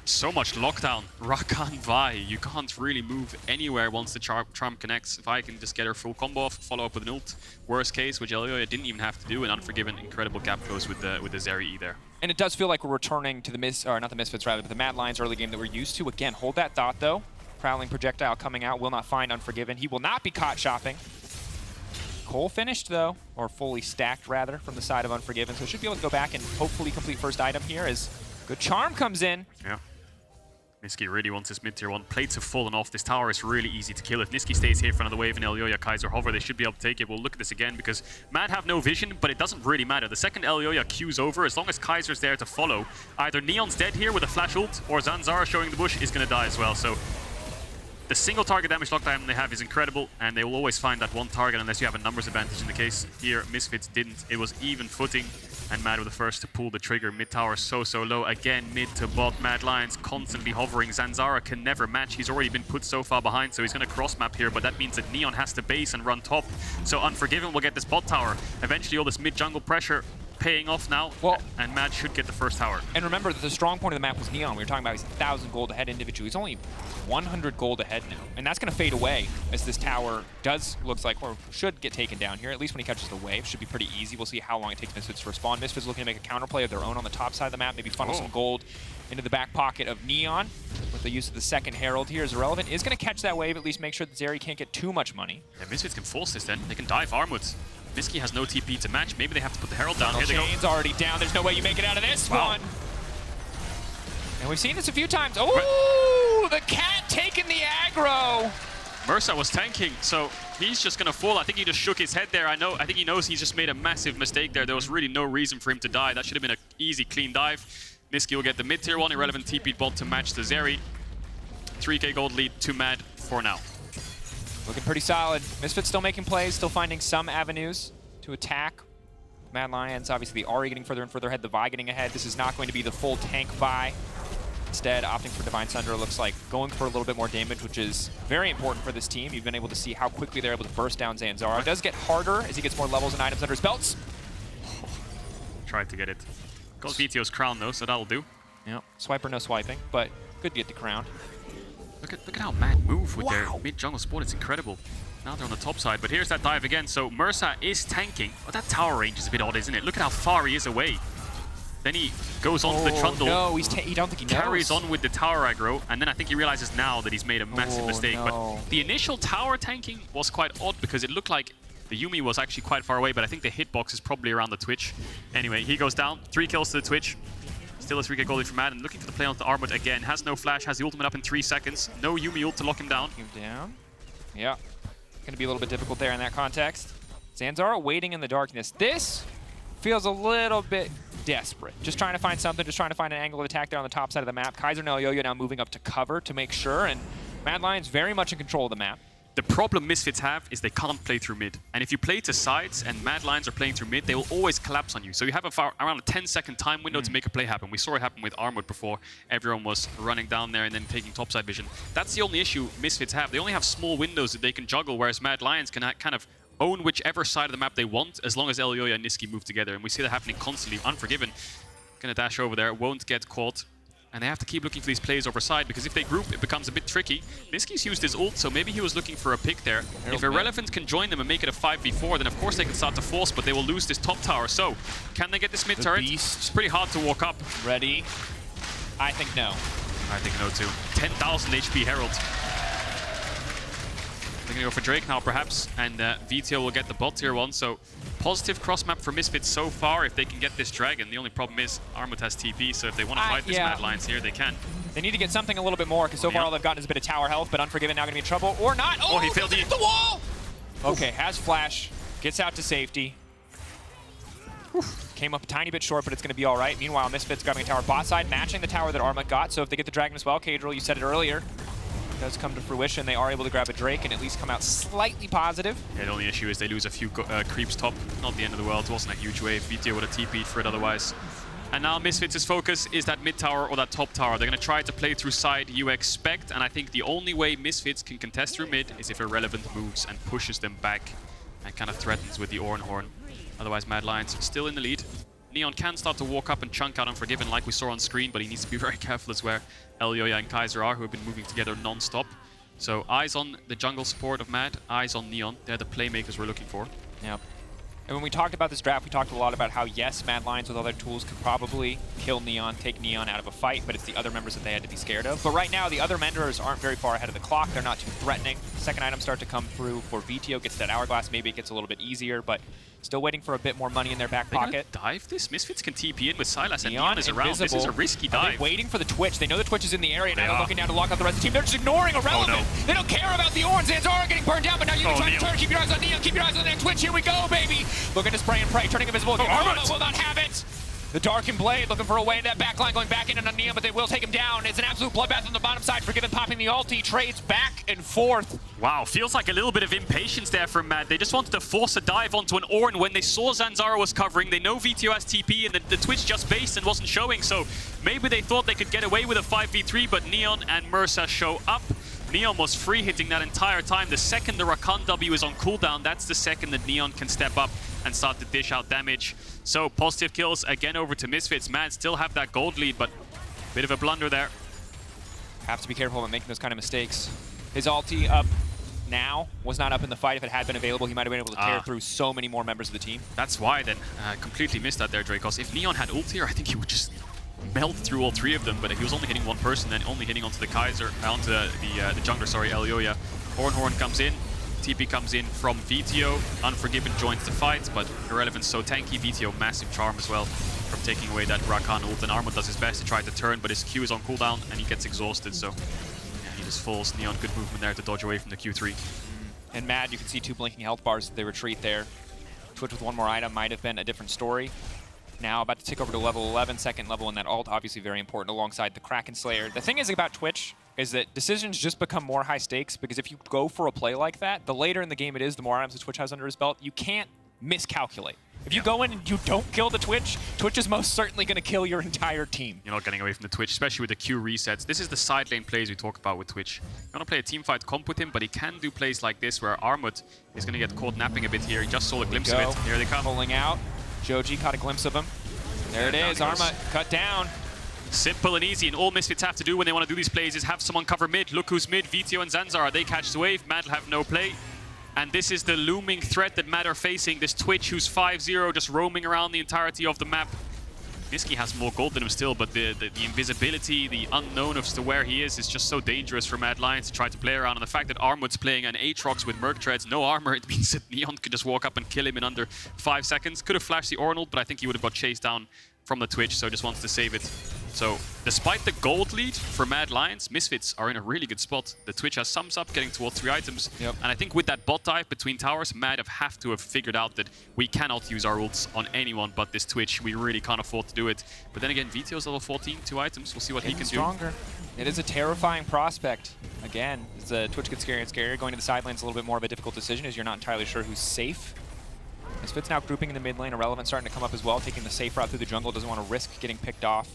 S5: So much lockdown. Rakan Vi, you can't really move anywhere once the charm connects. Vi can just get her full combo off, follow up with an ult. Worst case, which Elyoya didn't even have to do, and Unforgiven, incredible gap close with the Zeri E there.
S4: And it does feel like we're returning to the not the Misfits rather, but the Mad Lions early game that we're used to. Again, hold that thought though. Prowling projectile coming out, will not find Unforgiven. He will not be caught shopping. Cole finished though, or fully stacked rather, from the side of Unforgiven, so should be able to go back and hopefully complete first item here as good charm comes in.
S5: Yeah. Nisqy really wants his mid-tier 1. Plates have fallen off. This tower is really easy to kill. If Nisqy stays here for another wave and Elyoya, Kaiser hover, they should be able to take it. We'll look at this again because Mad have no vision, but it doesn't really matter. The second Elyoya queues over, as long as Kaiser's there to follow, either Neon's dead here with a flash ult or Zanzara showing the bush is going to die as well. So the single target damage lockdown they have is incredible, and they will always find that one target unless you have a numbers advantage. In the case here, Misfits didn't. It was even footing. And Mad were the first to pull the trigger. Mid tower so low. Again, mid to bot. Mad Lions constantly hovering. Zanzara can never match. He's already been put so far behind, so he's going to cross map here. But that means that Neon has to base and run top. So Unforgiven will get this bot tower. Eventually, all this mid jungle pressure paying off now. Well, and Mad should get the first tower.
S4: And remember that the strong point of the map was Neon. We were talking about he's 1,000 gold ahead individually. He's only 100 gold ahead now. And that's going to fade away as this tower looks like, or should get taken down here. At least when he catches the wave, should be pretty easy. We'll see how long it takes Misfits to respond. Misfits looking to make a counterplay of their own on the top side of the map, maybe funnel some gold into the back pocket of Neon with the use of the second Herald here is irrelevant. Is going to catch that wave, at least make sure that Zeri can't get too much money.
S5: Yeah, Misfits can force this then. They can dive Armut. Nisqy has no TP to match. Maybe they have to put the Herald down. Here they go.
S4: Chain's already down. There's no way you make it out of this one. And we've seen this a few times. Oh, the cat taking the aggro.
S5: Mersa was tanking, so he's just gonna fall. I think he just shook his head there. I think he knows he's just made a massive mistake there. There was really no reason for him to die. That should have been an easy, clean dive. Nisqy will get the mid-tier 1 irrelevant TP bot to match the Zeri. 3k gold lead to Mad for now.
S4: Looking pretty solid. Misfits still making plays, still finding some avenues to attack. Mad Lions, obviously the Ahri getting further and further ahead, the Vi getting ahead. This is not going to be the full tank Vi. Instead, opting for Divine Sunder looks like going for a little bit more damage, which is very important for this team. You've been able to see how quickly they're able to burst down Zanzara. It does get harder as he gets more levels and items under his belts.
S5: Tried to get it. Got Vetheo's crown though, so that'll do.
S4: Yep, swiper no swiping, but good to get the crown.
S5: Look at how Mad move with their mid-jungle spawn. It's incredible. Now they're on the top side, but here's that dive again. So Mersa is tanking. Oh, that tower range is a bit odd, isn't it? Look at how far he is away. Then he goes on to the Trundle.
S4: No, he don't think he knows.
S5: Carries on with the tower aggro, and then I think he realizes now that he's made a massive mistake.
S4: No.
S5: But the initial tower tanking was quite odd because it looked like the Yuumi was actually quite far away, but I think the hitbox is probably around the Twitch. Anyway, he goes down. 3 kills to the Twitch. Still a 3k gold from Mad, and looking for the play on the Armut again. Has no flash, has the ultimate up in 3 seconds. No Yuumi ult to lock him down.
S4: Yeah. Going to be a little bit difficult there in that context. Zanzara waiting in the darkness. This feels a little bit desperate. Just trying to find something, just trying to find an angle of attack there on the top side of the map. Kaiser and Elyoya now moving up to cover to make sure, and Mad Lions very much in control of the map.
S5: The problem Misfits have is they can't play through mid. And if you play to sides and Mad Lions are playing through mid, they will always collapse on you. So you have around a 10-second time window to make a play happen. We saw it happen with Armut before. Everyone was running down there and then taking topside vision. That's the only issue Misfits have. They only have small windows that they can juggle, whereas Mad Lions can kind of own whichever side of the map they want, as long as Elyoya and Nisqy move together. And we see that happening constantly. Unforgiven, gonna dash over there, won't get caught. And they have to keep looking for these plays over side, because if they group, it becomes a bit tricky. Nisqy's used his ult, so maybe he was looking for a pick there. If Irrelevant can join them and make it a 5v4, then of course they can start to force, but they will lose this top tower. So, can they get this mid turret? It's pretty hard to walk up.
S4: Ready? I think no.
S5: I think no too. 10,000 HP Herald. They're gonna go for Drake now perhaps, and Vetheo will get the bot tier 1, so positive cross map for Misfits so far if they can get this dragon. The only problem is Armut has TP, so if they want to fight this Mad Lions here, they can.
S4: They need to get something a little bit more, because so far all they've gotten is a bit of tower health, but Unforgiven now gonna be in trouble, or not. Oh,
S5: he failed
S4: the wall! Okay, has flash, gets out to safety. Came up a tiny bit short, but it's gonna be all right. Meanwhile, Misfits grabbing a tower bot side, matching the tower that Armut got, so if they get the dragon as well, Caedrel, you said it earlier, does come to fruition. They are able to grab a Drake and at least come out slightly positive.
S5: Yeah, the only issue is they lose a few creeps top. Not the end of the world. It wasn't a huge wave. Vetheo would have TP'd for it otherwise. And now Misfits' focus is that mid tower or that top tower. They're going to try to play through side, you expect. And I think the only way Misfits can contest through mid is if Irrelevant moves and pushes them back and kind of threatens with the Ornn Horn. Otherwise, Mad Lions still in the lead. Neon can start to walk up and chunk out Unforgiven like we saw on screen, but he needs to be very careful as where Elyoya and Kaiser are, who have been moving together non-stop. So eyes on the jungle support of Mad, eyes on Neon. They're the playmakers we're looking for.
S4: Yeah. And when we talked about this draft, we talked a lot about how, yes, Mad Lions with other tools could probably kill Neon, take Neon out of a fight, but it's the other members that they had to be scared of. But right now, the other members aren't very far ahead of the clock. They're not too threatening. Second items start to come through for Vetheo. Gets that Hourglass. Maybe it gets a little bit easier, but still waiting for a bit more money in their back pocket.
S5: Dive this? Misfits can TP in with Sylas, and
S4: Neon
S5: Neon is around. This is a risky dive.
S4: Waiting for the Twitch. They know the Twitch is in the area. Now they're looking down to lock out the rest of the team. They're just ignoring Irrelevant.
S5: Oh, no.
S4: They don't care about the Ornn. Zanzara getting burned down, but now Yuumi trying to turn. Keep your eyes on Neon. Keep your eyes on that Twitch. Here we go, baby. Looking to spray and pray. Turning invisible. Armut will not have it. The Darkened Blade looking for a way in that backline, going back in on Neon, but they will take him down. It's an absolute bloodbath on the bottom side. Forgiven popping the ulti. Trades back and forth.
S5: Wow, feels like a little bit of impatience there from Mad. They just wanted to force a dive onto an Ornn when they saw Zanzara was covering. They know Vetheo has TP, and the Twitch just based and wasn't showing, so maybe they thought they could get away with a 5v3, but Neon and Mersa show up. Neon was free hitting that entire time. The second the Rakan W is on cooldown, that's the second that Neon can step up and start to dish out damage. So positive kills again over to Misfits. Man, still have that gold lead, but bit of a blunder there.
S4: Have to be careful about making those kind of mistakes. His ulti up now was not up in the fight. If it had been available, he might have been able to tear through so many more members of the team.
S5: That's why then. Completely missed that there, Drakos. If Neon had ult here, I think he would just melt through all three of them, but he was only hitting one person, then only hitting onto the Kaiser, onto the jungler, sorry, Elyoya. Horn comes in, TP comes in from Vetheo, Unforgiven joins the fight, but Irrelevant's so tanky. Vetheo, massive charm as well from taking away that Rakan ult, and Armut does his best to try to turn, but his Q is on cooldown and he gets exhausted, so yeah, he just falls. Neon, good movement there to dodge away from the Q3.
S4: And Mad, you can see 2 blinking health bars as they retreat there. Twitch with one more item might have been a different story. Now about to tick over to level 11, second level in that ult, obviously very important alongside the Kraken Slayer. The thing is about Twitch is that decisions just become more high stakes, because if you go for a play like that, the later in the game it is, the more items the Twitch has under his belt, you can't miscalculate. If you go in and you don't kill the Twitch, Twitch is most certainly going to kill your entire team.
S5: You're not getting away from the Twitch, especially with the Q resets. This is the side lane plays we talk about with Twitch. You want to play a teamfight comp with him, but he can do plays like this where Armut is going to get caught napping a bit here. He just saw a glimpse of it. Here they come.
S4: Pulling out. Joji caught a glimpse of him. There it is, Armut cut down.
S5: Simple and easy, and all Misfits have to do when they want to do these plays is have someone cover mid. Look who's mid, Vetheo and Zanzara. They catch the wave, Mad will have no play. And this is the looming threat that Mad are facing. This Twitch who's 5-0, just roaming around the entirety of the map. Nisqy has more gold than him still, but the invisibility, the unknown as to where he is just so dangerous for Mad Lions to try to play around. And the fact that Armut's playing an Aatrox with Merc Treads, no armor, it means that Neon could just walk up and kill him in under 5 seconds. Could have flashed the Ornn, but I think he would have got chased down from the Twitch, so just wants to save it. So, despite the gold lead for Mad Lions, Misfits are in a really good spot. The Twitch has sums up, getting towards 3 items.
S4: Yep.
S5: And I think with that bot dive between towers, Mad have to have figured out that we cannot use our ults on anyone but this Twitch. We really can't afford to do it. But then again, Veto's level 14, 2 items. We'll see what he can
S4: do. It is a terrifying prospect. Again, as the Twitch gets scarier and scarier, going to the side lane is a little bit more of a difficult decision as you're not entirely sure who's safe. Misfits now grouping in the mid lane. Irrelevant starting to come up as well, taking the safe route through the jungle. Doesn't want to risk getting picked off.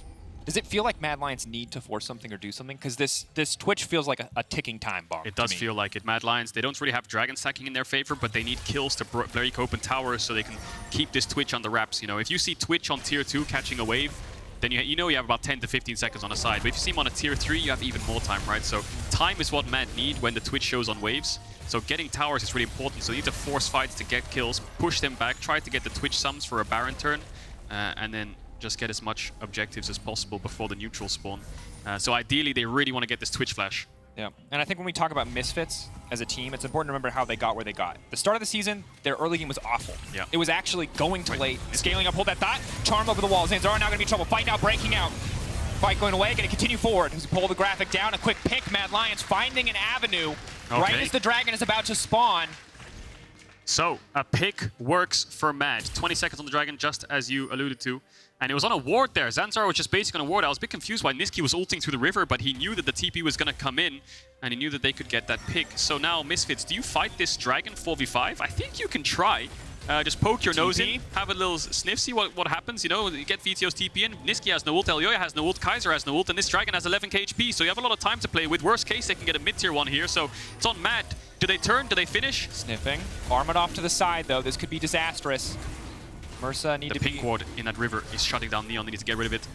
S4: Does it feel like Mad Lions need to force something or do something? Because this Twitch feels like a ticking time bomb.
S5: It does feel like it. Mad Lions, they don't really have dragon stacking in their favor, but they need kills to break open towers so they can keep this Twitch on the wraps. You know, if you see Twitch on tier 2 catching a wave, then you know you have about 10 to 15 seconds on the side. But if you see him on a tier 3, you have even more time, right? So time is what Mad need when the Twitch shows on waves. So getting towers is really important. So you need to force fights to get kills, push them back, try to get the Twitch sums for a Baron turn, and then just get as much objectives as possible before the neutral spawn. So ideally, they really want to get this Twitch flash.
S4: Yeah, and I think when we talk about Misfits as a team, it's important to remember how they got where they got. The start of the season, their early game was awful.
S5: Yeah.
S4: It was actually going to late, scaling up, hold that thought, charm over the wall. Zanzara now going to be in trouble. Fight now, breaking out. Fight going away, going to continue forward. As we pull the graphic down, a quick pick. Mad Lions finding an avenue right as the dragon is about to spawn.
S5: So, a pick works for Mad. 20 seconds on the dragon, just as you alluded to. And it was on a ward there. Zanzara was just basically on a ward. I was a bit confused why Nisqy was ulting through the river, but he knew that the TP was going to come in, and he knew that they could get that pick. So now, Misfits, do you fight this dragon 4v5? I think you can try. Just poke your nose in, have a little sniff, see what happens. You know, you get Veteo's TP in. Nisqy has no ult, Elyoya has no ult, Kaiser has no ult, and this dragon has 11k HP. So you have a lot of time to play with. Worst case, they can get a mid-tier one here. So it's on Mad. Do they turn? Do they finish?
S4: Sniffing. Armut off to the side, though. This could be disastrous. Mersa need
S5: The
S4: to be...
S5: pink ward in that river is shutting down Neon. They need to get rid of it.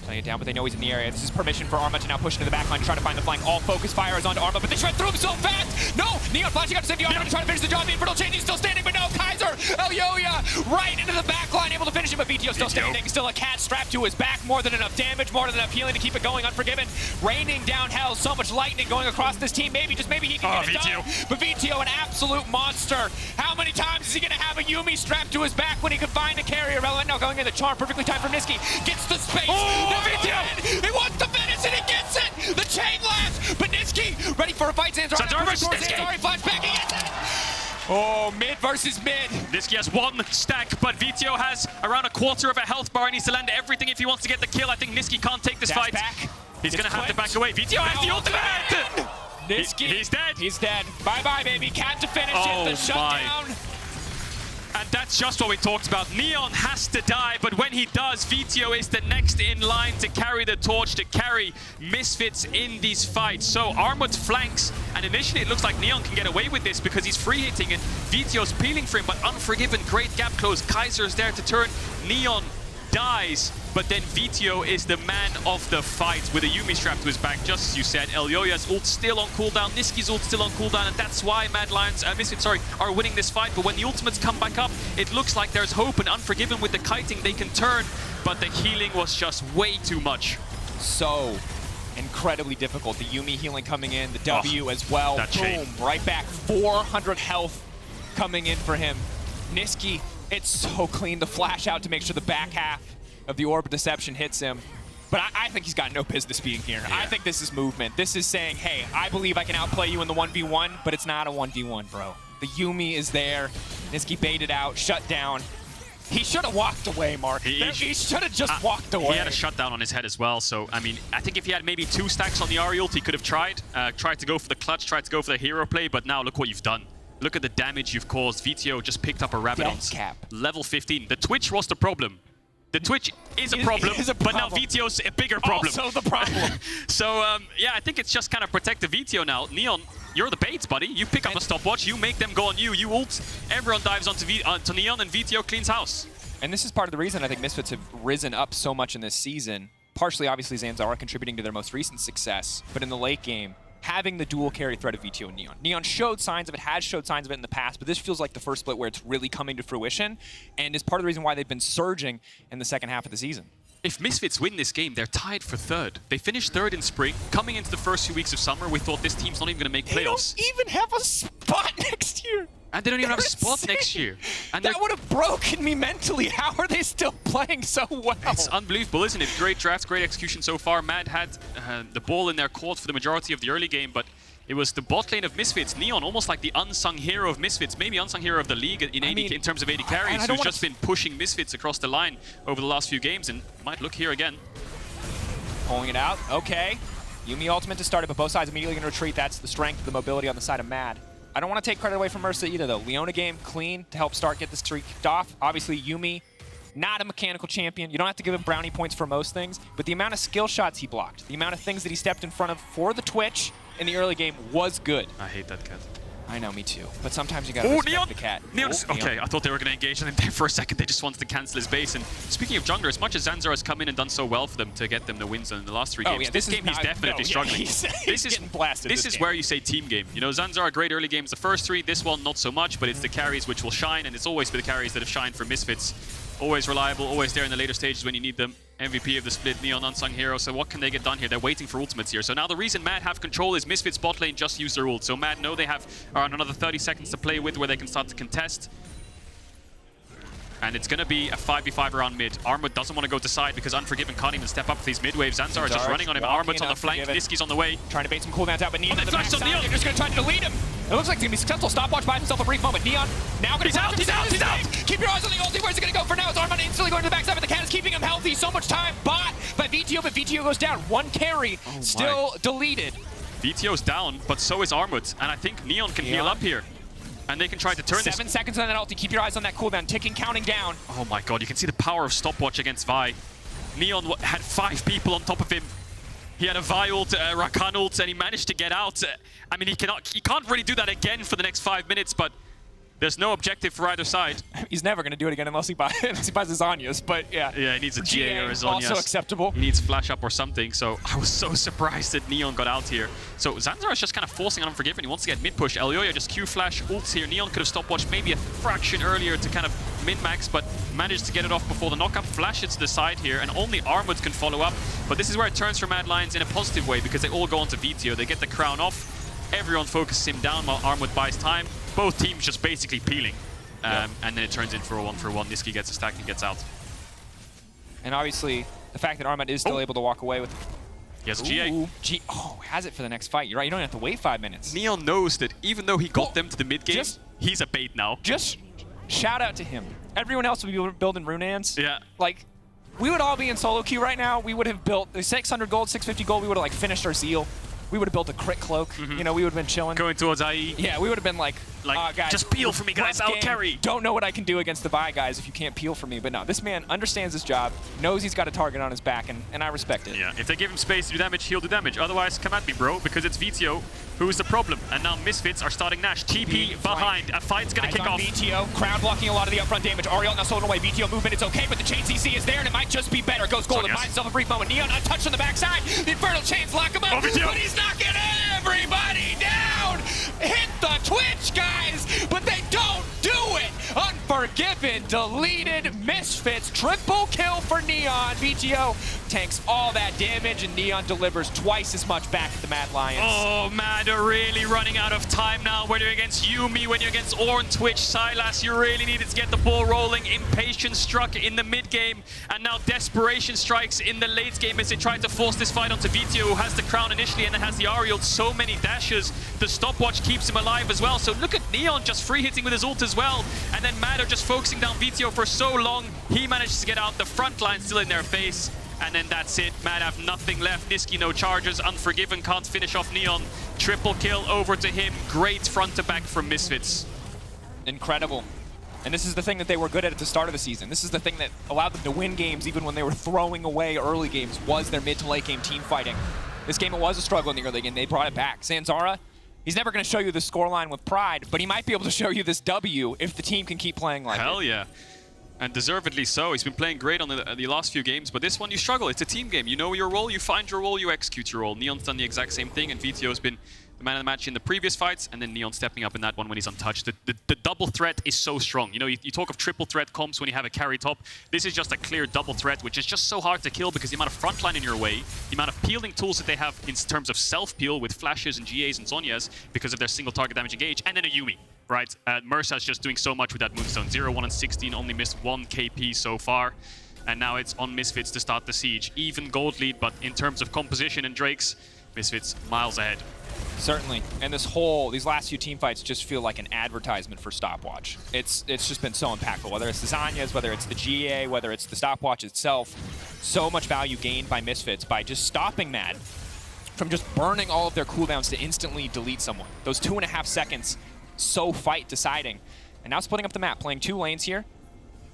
S4: Playing it down, but they know he's in the area. This is permission for Armut to now push into the backline, try to find the flank. All focus fire is onto Armut, but they shred through him so fast! No! Neon flashing out to save the Armut, trying to finish the job. The Infernal Chain, he's still standing, but no! Kaiser! Elyoya! Right into the backline, able to finish him, but Vetheo still standing. Still a cat strapped to his back. More than enough damage, more than enough healing to keep it going. Unforgiven, raining down hell. So much lightning going across this team. Maybe, just maybe he can get it done. But Vetheo, an absolute monster. How many times is he going to have a Yuumi strapped to his back when he could find a carry? Irrelevant. Now going in the charm, perfectly timed from Nisqy. Gets the space. Vetheo! He wants to finish and he gets it! The chain lasts, but Nisqy ready for a fight. Zanzara versus Nisqy. Flashback, he gets it! Oh, mid versus mid.
S5: Nisqy has one stack, but Vetheo has around a quarter of a health bar and needs to land everything if he wants to get the kill. I think Nisqy can't take this fight.
S4: Back.
S5: He's going to have to back away. Vetheo has the ultimate!
S4: Nisqy.
S5: He's dead.
S4: He's dead. Bye-bye, baby. Cat to finish it. The shutdown.
S5: And that's just what we talked about. Neon has to die, but when he does, Vetheo is the next in line to carry the torch, to carry Misfits in these fights. So Armut flanks, and initially it looks like Neon can get away with this because he's free hitting and Vetheo's peeling for him, but Unforgiven, great gap close. Kaiser's there to turn. Neon dies, but then Vetheo is the man of the fight with a Yuumi strapped to his back, just as you said. Elyoya's ult still on cooldown, Nisqy's ult still on cooldown, and that's why Mad Lions, Misfits, are winning this fight. But when the ultimates come back up, it looks like there's hope, and Unforgiven with the kiting, they can turn, but the healing was just way too much.
S4: So incredibly difficult. The Yuumi healing coming in, the W as well. Boom,
S5: chain.
S4: right back. 400 health coming in for him. Nisqy, it's so clean. The flash out to make sure the back half of the Orb of Deception hits him. But I think he's got no business being here. Yeah. I think this is movement. This is saying, hey, I believe I can outplay you in the 1v1, but it's not a 1v1, bro. The Yuumi is there. Nisqy baited out, shut down. He should have walked away, Mark. He should have just walked away.
S5: He had a shutdown on his head as well, so, I mean, I think if he had maybe 2 stacks on the Ahri ult, he could have tried to go for the clutch, tried to go for the hero play, but now look what you've done. Look at the damage you've caused. Vetheo just picked up a rabbit on level 15. The Twitch was the problem. The Twitch is a problem, but now Vetheo's a bigger problem.
S4: Also the problem.
S5: So, yeah, I think it's just kind of protect the Vetheo now. Neon, you're the bait, buddy. You pick up a stopwatch, you make them go on you, you ult, everyone dives onto Neon, and Vetheo cleans house.
S4: And this is part of the reason I think Misfits have risen up so much in this season. Partially, obviously, Zanzara contributing to their most recent success, but in the late game, having the dual carry threat of Vetheo and Neon. Neon showed signs of it, has showed signs of it in the past, but this feels like the first split where it's really coming to fruition, and is part of the reason why they've been surging in the second half of the season.
S5: If Misfits win this game, they're tied for 3rd. They finished 3rd in spring. Coming into the first few weeks of summer, we thought this team's not even going to make playoffs.
S4: They don't even have a spot next year.
S5: And they don't even have a spot next year. And
S4: that would have broken me mentally. How are they still playing so well?
S5: It's unbelievable, isn't it? Great drafts, great execution so far. Mad had the ball in their court for the majority of the early game, but it was the bot lane of Misfits. Neon, almost like the unsung hero of Misfits, maybe unsung hero of the league in terms of AD carries, who's just been pushing Misfits across the line over the last few games, and might look here again.
S4: Pulling it out, okay. Yuumi ultimate to start it, but both sides immediately going to retreat. That's the strength of the mobility on the side of Mad. I don't want to take credit away from Mersa either, though. Leona game, clean to help start, get this streak kicked off. Obviously, Yuumi, not a mechanical champion. You don't have to give him brownie points for most things, but the amount of skill shots he blocked, the amount of things that he stepped in front of for the Twitch in the early game was good.
S5: I hate that cat.
S4: I know, me too. But sometimes you gotta respect the cat.
S5: Neon! Okay, I thought they were gonna engage on him there for a second. They just wanted to cancel his base. And speaking of jungler, as much as Zanzara has come in and done so well for them to get them the wins in the last 3 games, this game he's definitely struggling.
S4: He's getting blasted.
S5: This is where you say team game. You know, Zanzara, great early games the first 3, this one not so much, but it's the carries which will shine, and it's always the carries that have shined for Misfits. Always reliable, always there in the later stages when you need them. MVP of the split, Neon unsung hero. So what can they get done here? They're waiting for ultimates here. So now the reason Mad have control is Misfits bot lane just used their ult. So Mad know they have around another 30 seconds to play with where they can start to contest. And it's going to be a 5v5 around mid. Armut doesn't want to go to side because Unforgiven can't even step up for these mid waves. Zanzara just running on him. Armut's on the flank. Nisqy's on the way.
S4: Trying to bait some cooldowns out, but Neon
S5: the flash on Neon.
S4: They're just going to try to delete him. It looks like it's going to be successful. Stopwatch buys himself a brief moment. Neon now going to...
S5: He's out!
S4: Keep your eyes on the ulti. Where's it going to go for now? It's Armut instantly going to the backside, but the cat is keeping him healthy. So much time bought by Vetheo, but Vetheo goes down. 1 carry still deleted.
S5: Vetheo's down, but so is Armut. And I think Neon can heal up here. And they can try to turn
S4: 7 seconds on that ulti. Keep your eyes on that cooldown. Ticking, counting down.
S5: Oh my god, you can see the power of stopwatch against Vi. Neon had 5 people on top of him. He had a Vi ult, Rakan ult, and he managed to get out. I mean, he can't really do that again for the next 5 minutes, but There's no objective for either side.
S4: He's never going to do it again unless he buys his Zhonya's, but yeah.
S5: Yeah, he needs a GA or a Zhonya's.
S4: Also acceptable.
S5: He needs flash up or something, so I was so surprised that Neon got out here. So Zanzara is just kind of forcing on Unforgiven. He wants to get mid push. Elyoya just Q flash ults here. Neon could have stopwatched maybe a fraction earlier to kind of min-max, but managed to get it off before the knockup. Flash it to the side here, and only Armut can follow up. But this is where it turns for Mad Lions in a positive way, because they all go onto Vetheo. They get the crown off. Everyone focuses him down while Armut buys time. Both teams just basically peeling. And then it turns in for a 1-for-1. Nisqy gets a stack and gets out.
S4: And obviously, the fact that Armut is still able to walk away with...
S5: He has GA.
S4: Has it for the next fight. You're right, you don't have to wait 5 minutes.
S5: Neon knows that even though he got them to the mid game, he's a bait now.
S4: Just shout out to him. Everyone else would be building Runeans.
S5: Yeah.
S4: Like, we would all be in solo queue right now. We would have built the 600 gold, 650 gold. We would have like finished our zeal. We would have built a crit cloak. You know, we would have been chilling.
S5: Going towards IE.
S4: Yeah, we would have been like guys,
S5: just peel for me, guys. I'll carry.
S4: Don't know what I can do against the Vi guys if you can't peel for me. But no, this man understands his job, knows he's got a target on his back, and I respect it.
S5: Yeah, if they give him space to do damage, he'll do damage. Otherwise, come at me, bro, because it's Vetheo who is the problem. And now Misfits are starting Nash. TP behind. A fight's going to kick off.
S4: Vetheo, crowd blocking a lot of the upfront damage. Ariel now stolen away. Vetheo movement, it's okay, but the chain CC is there, and it might just be better. Goes golden, finds himself a brief moment. Neon untouched on the backside. The Infernal Chains lock him up, but he's knocking everybody down. Hit the Twitch, guys, but they don't do it. Unforgiven, deleted, Misfits, triple kill for Neon. Vetheo tanks all that damage, and Neon delivers twice as much back at the Mad Lions.
S5: Oh, Mad are really running out of time now. When you're against Yuumi, when you're against Ornn, Twitch, Sylas, you really needed to get the ball rolling. Impatience struck in the mid game, and now desperation strikes in the late game as they try to force this fight onto Vetheo, who has the crown initially and then has the Ariel. So many dashes. The stopwatch keeps him alive as well. So look at Neon just free hitting with his ult as well. And then Mad are just focusing down Vetheo for so long. He manages to get out. The front line still in their face. And then that's it. Mad have nothing left. Nisqy no charges. Unforgiven can't finish off Neon. Triple kill over to him. Great front to back from Misfits.
S4: Incredible. And this is the thing that they were good at the start of the season. This is the thing that allowed them to win games even when they were throwing away early games, was their mid to late game team fighting. This game, it was a struggle in the early game. They brought it back. Zanzara, he's never going to show you the scoreline with pride, but he might be able to show you this W if the team can keep playing like
S5: Hell yeah. And deservedly so. He's been playing great on the last few games, but this one you struggle. It's a team game. You know your role, you find your role, you execute your role. Neon's done the exact same thing, and Vetheo has been the man of the match in the previous fights, and then Neon stepping up in that one when he's untouched. The double threat is so strong. You know, you talk of triple threat comps when you have a carry top. This is just a clear double threat, which is just so hard to kill because the amount of frontline in your way, the amount of peeling tools that they have in terms of self-peel with flashes and GAs and Zhonya's because of their single target damage engage, and then a Yuumi. Right, Mersa is just doing so much with that Moonstone. 0, 1, and 16, only missed 1 KP so far. And now it's on Misfits to start the siege. Even gold lead, but in terms of composition and Drakes, Misfits miles ahead.
S4: Certainly, and these last few team fights just feel like an advertisement for Stopwatch. It's just been so impactful, whether it's the Zhonya's, whether it's the GA, whether it's the Stopwatch itself. So much value gained by Misfits by just stopping Mad from just burning all of their cooldowns to instantly delete someone. Those 2.5 seconds, so fight deciding. And now splitting up the map, playing 2 lanes here.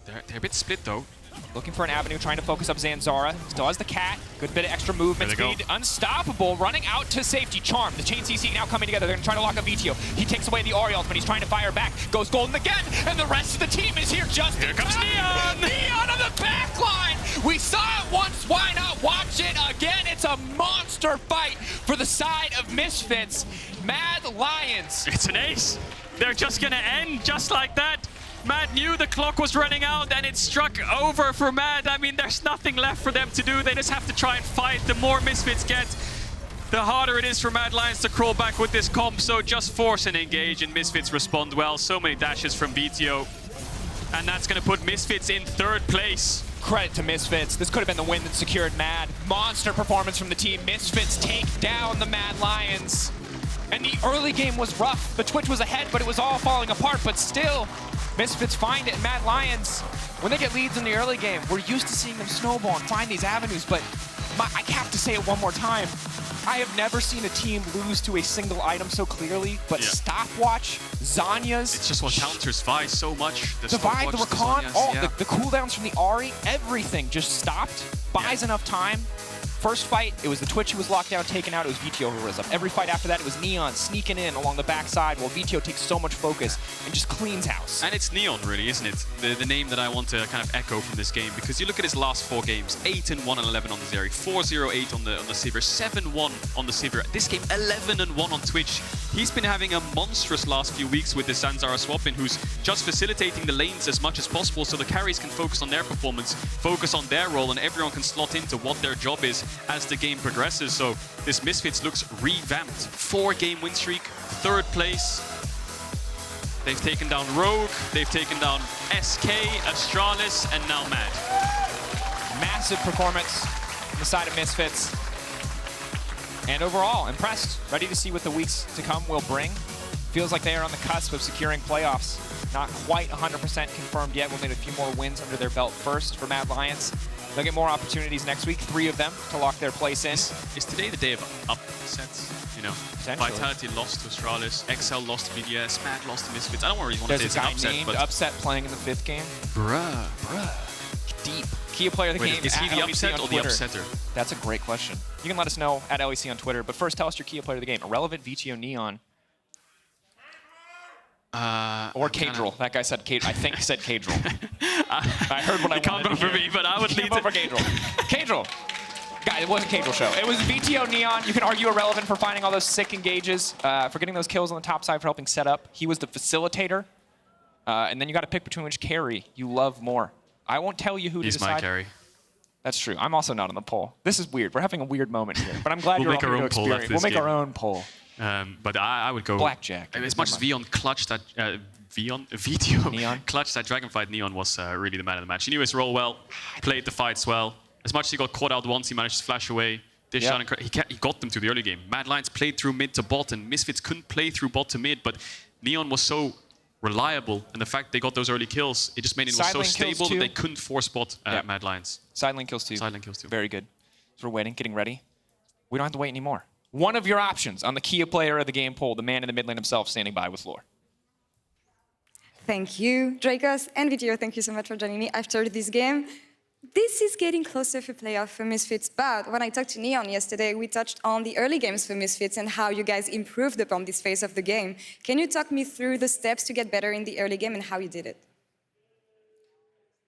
S5: They're a bit split though.
S4: Looking for an avenue, trying to focus up Zanzara. Still has the cat. Good bit of extra movement speed. Unstoppable, running out to safety. Charm, the chain CC now coming together. They're going to try to lock up Vetheo. He takes away the Ariel, but he's trying to fire back. Goes golden again, and the rest of the team is here just in time.
S5: Here comes Neon!
S4: Neon on the back line! We saw it once, why not watch it again? It's a monster fight for the side of Misfits. Mad Lions.
S5: It's an ace. They're just going to end just like that. Mad knew the clock was running out and it struck over for Mad. I mean, there's nothing left for them to do. They just have to try and fight. The more Misfits get, the harder it is for Mad Lions to crawl back with this comp. So just force and engage, and Misfits respond well. So many dashes from Vetheo. And that's going to put Misfits in 3rd place.
S4: Credit to Misfits. This could have been the win that secured Mad. Monster performance from the team. Misfits take down the Mad Lions. And the early game was rough. The Twitch was ahead, but it was all falling apart. But still, Misfits find it, and Mad Lions, when they get leads in the early game, we're used to seeing them snowball and find these avenues, but I have to say it one more time. I have never seen a team lose to a single item so clearly, but Stopwatch, Zhonya's...
S5: It's just what counters Vi so much.
S4: The Vi, the Rakan, the cooldowns from the Ahri, everything just stopped, buys enough time first fight, it was the Twitch who was locked down, taken out. It was Vetheo who rose up. Every fight after that, it was Neon sneaking in along the backside while Vetheo takes so much focus and just cleans house.
S5: And it's Neon, really, isn't it? The name that I want to kind of echo from this game, because you look at his last 4 games: 8-1 and 11 on the Zeri, 4-0-8 on the Sivir, 7-1 on the Sivir. This game, 11-1 on Twitch. He's been having a monstrous last few weeks with the Zanzara swap-in, who's just facilitating the lanes as much as possible so the carries can focus on their performance, focus on their role, and everyone can slot into what their job is as the game progresses. So this Misfits looks revamped. 4-game win streak, 3rd place. They've taken down Rogue, they've taken down SK, Astralis, and now Mad.
S4: Massive performance on the side of Misfits. And overall, impressed. Ready to see what the weeks to come will bring. Feels like they are on the cusp of securing playoffs. Not quite 100% confirmed yet. We'll need a few more wins under their belt first for Mad Lions. They'll get more opportunities next week, 3 of them to lock their place in.
S5: Is today the day of upsets? You know, Vitality lost to Astralis, XL lost to Vedius, Mad lost to Misfits. I don't really want to say it's an upset,
S4: There's a guy named Upset playing in the 5th game.
S5: Bruh.
S4: Deep. Key player of the game.
S5: Is he the
S4: LEC
S5: upset or the upsetter?
S4: That's a great question. You can let us know at LEC on Twitter. But first, tell us your key player of the game. Irrelevant, Vetheo, Neon. Or Caedrel. That guy said Caedrel. I think he said Caedrel. I heard what I wanted to hear. You can't
S5: vote for me, but I would lead
S4: vote for Caedrel. Caedrel. Guys, it wasn't Caedrel show. It was Vetheo, Neon. You can argue Irrelevant for finding all those sick engages, for getting those kills on the top side, for helping set up. He was the facilitator. And then you got to pick between which carry you love more. I won't tell you who to decide.
S5: He's my carry.
S4: That's true. I'm also not on the poll. This is weird. We're having a weird moment here. But I'm glad you're all here to experience. We'll make our own poll.
S5: But I would go
S4: Blackjack.
S5: As much as Vetheo clutched that Dragonflight, Neon was really the man of the match. He knew his role well, played the fights well. As much as he got caught out once, he managed to flash away. He got them to the early game. Mad Lions played through mid to bot, and Misfits couldn't play through bot to mid, but Neon was so reliable, and the fact they got those early kills, it just made it so stable that they couldn't force bot Mad Lions.
S4: Side lane kills too.
S5: Side lane kills too.
S4: Very good. So we're waiting, getting ready. We don't have to wait anymore. One of your options on the key player of the game poll, the man in the mid lane himself, standing by with Laure.
S6: Thank you, Drakos and Vetheo. Thank you so much for joining me after this game. This is getting closer for playoff for Misfits, but when I talked to Neon yesterday, we touched on the early games for Misfits and how you guys improved upon this phase of the game. Can you talk me through the steps to get better in the early game and how you did it?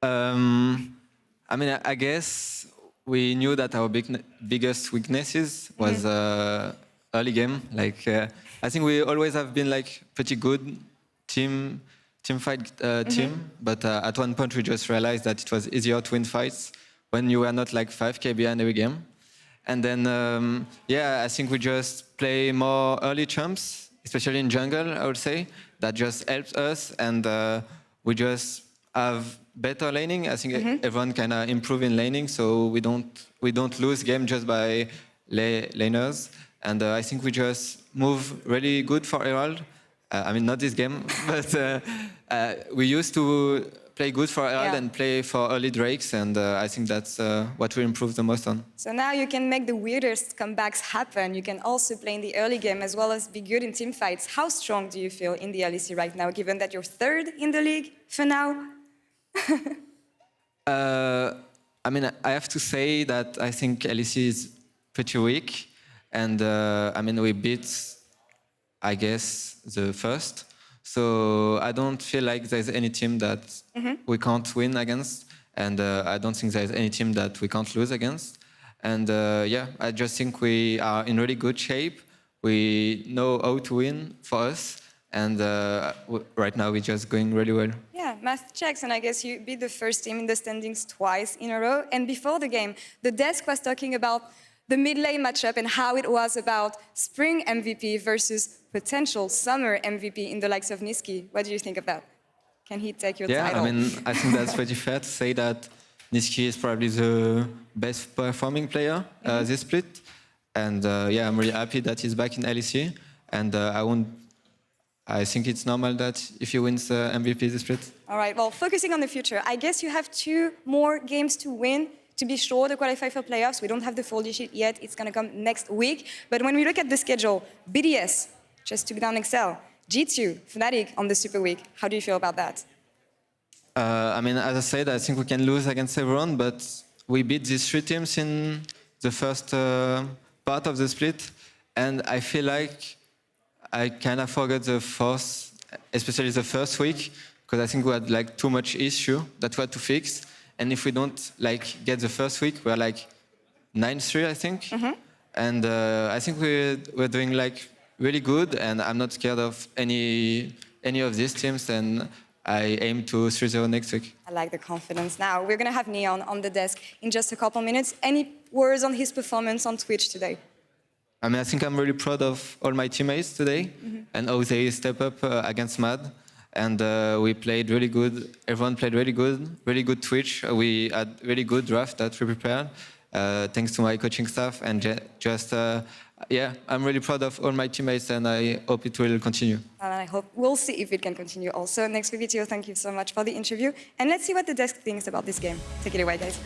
S7: I mean, I guess we knew that our biggest weaknesses was early game. Like, I think we always have been like pretty good team fight team, but at one point we just realized that it was easier to win fights when you were not like 5k behind every game. And then, I think we just play more early champs, especially in jungle, I would say. That just helps us, and we just have better laning. I think everyone can improve in laning, so we don't lose game just by laners. And I think we just move really good for Herald. I mean, not this game, but we used to play good for Herald and play for early Drakes, and I think that's what we improved the most on.
S6: So now you can make the weirdest comebacks happen. You can also play in the early game as well as be good in team fights. How strong do you feel in the LEC right now, given that you're 3rd in the league for now?
S7: I mean, I have to say that I think LEC is pretty weak, and I mean, we beat, I guess, the first. So I don't feel like there's any team that we can't win against, and I don't think there's any team that we can't lose against. And I just think we are in really good shape. We know how to win for us, and right now we're just going really well.
S6: Yeah, math checks, and I guess you beat the first team in the standings twice in a row. And before the game, the desk was talking about the mid-lane matchup and how it was about spring MVP versus potential summer MVP in the likes of Nisqy. What do you think of that? Can he take your title?
S7: Yeah, I mean, I think that's pretty fair to say that Nisqy is probably the best performing player this split. And I'm really happy that he's back in LEC. And I think it's normal that if he wins MVP this split.
S6: All right, well, focusing on the future, I guess you have 2 more games to win to be sure to qualify for playoffs. We don't have the full sheet yet. It's going to come next week. But when we look at the schedule, BDS just took down XL. G2, Fnatic on the Super Week. How do you feel about that?
S7: I mean, as I said, I think we can lose against everyone, but we beat these 3 teams in the first part of the split, and I feel like I kind of forgot the fourth, especially the first week, because I think we had like too much issue that we had to fix. And if we don't like get the first week, we're like 9-3, I think. And I think we're doing like really good, and I'm not scared of any of these teams, and I aim to 3-0 next week.
S6: I like the confidence. Now, we're going to have Neon on the desk in just a couple minutes. Any words on his performance on Twitch today?
S7: I mean, I think I'm really proud of all my teammates today and how they step up against Mad. And we played really good. Everyone played really good Twitch. We had really good draft that we prepared, thanks to my coaching staff. And yeah, I'm really proud of all my teammates, and I hope it will continue.
S6: And I hope we'll see if it can continue also. Next week, Vetheo, thank you so much for the interview. And let's see what the desk thinks about this game. Take it away, guys.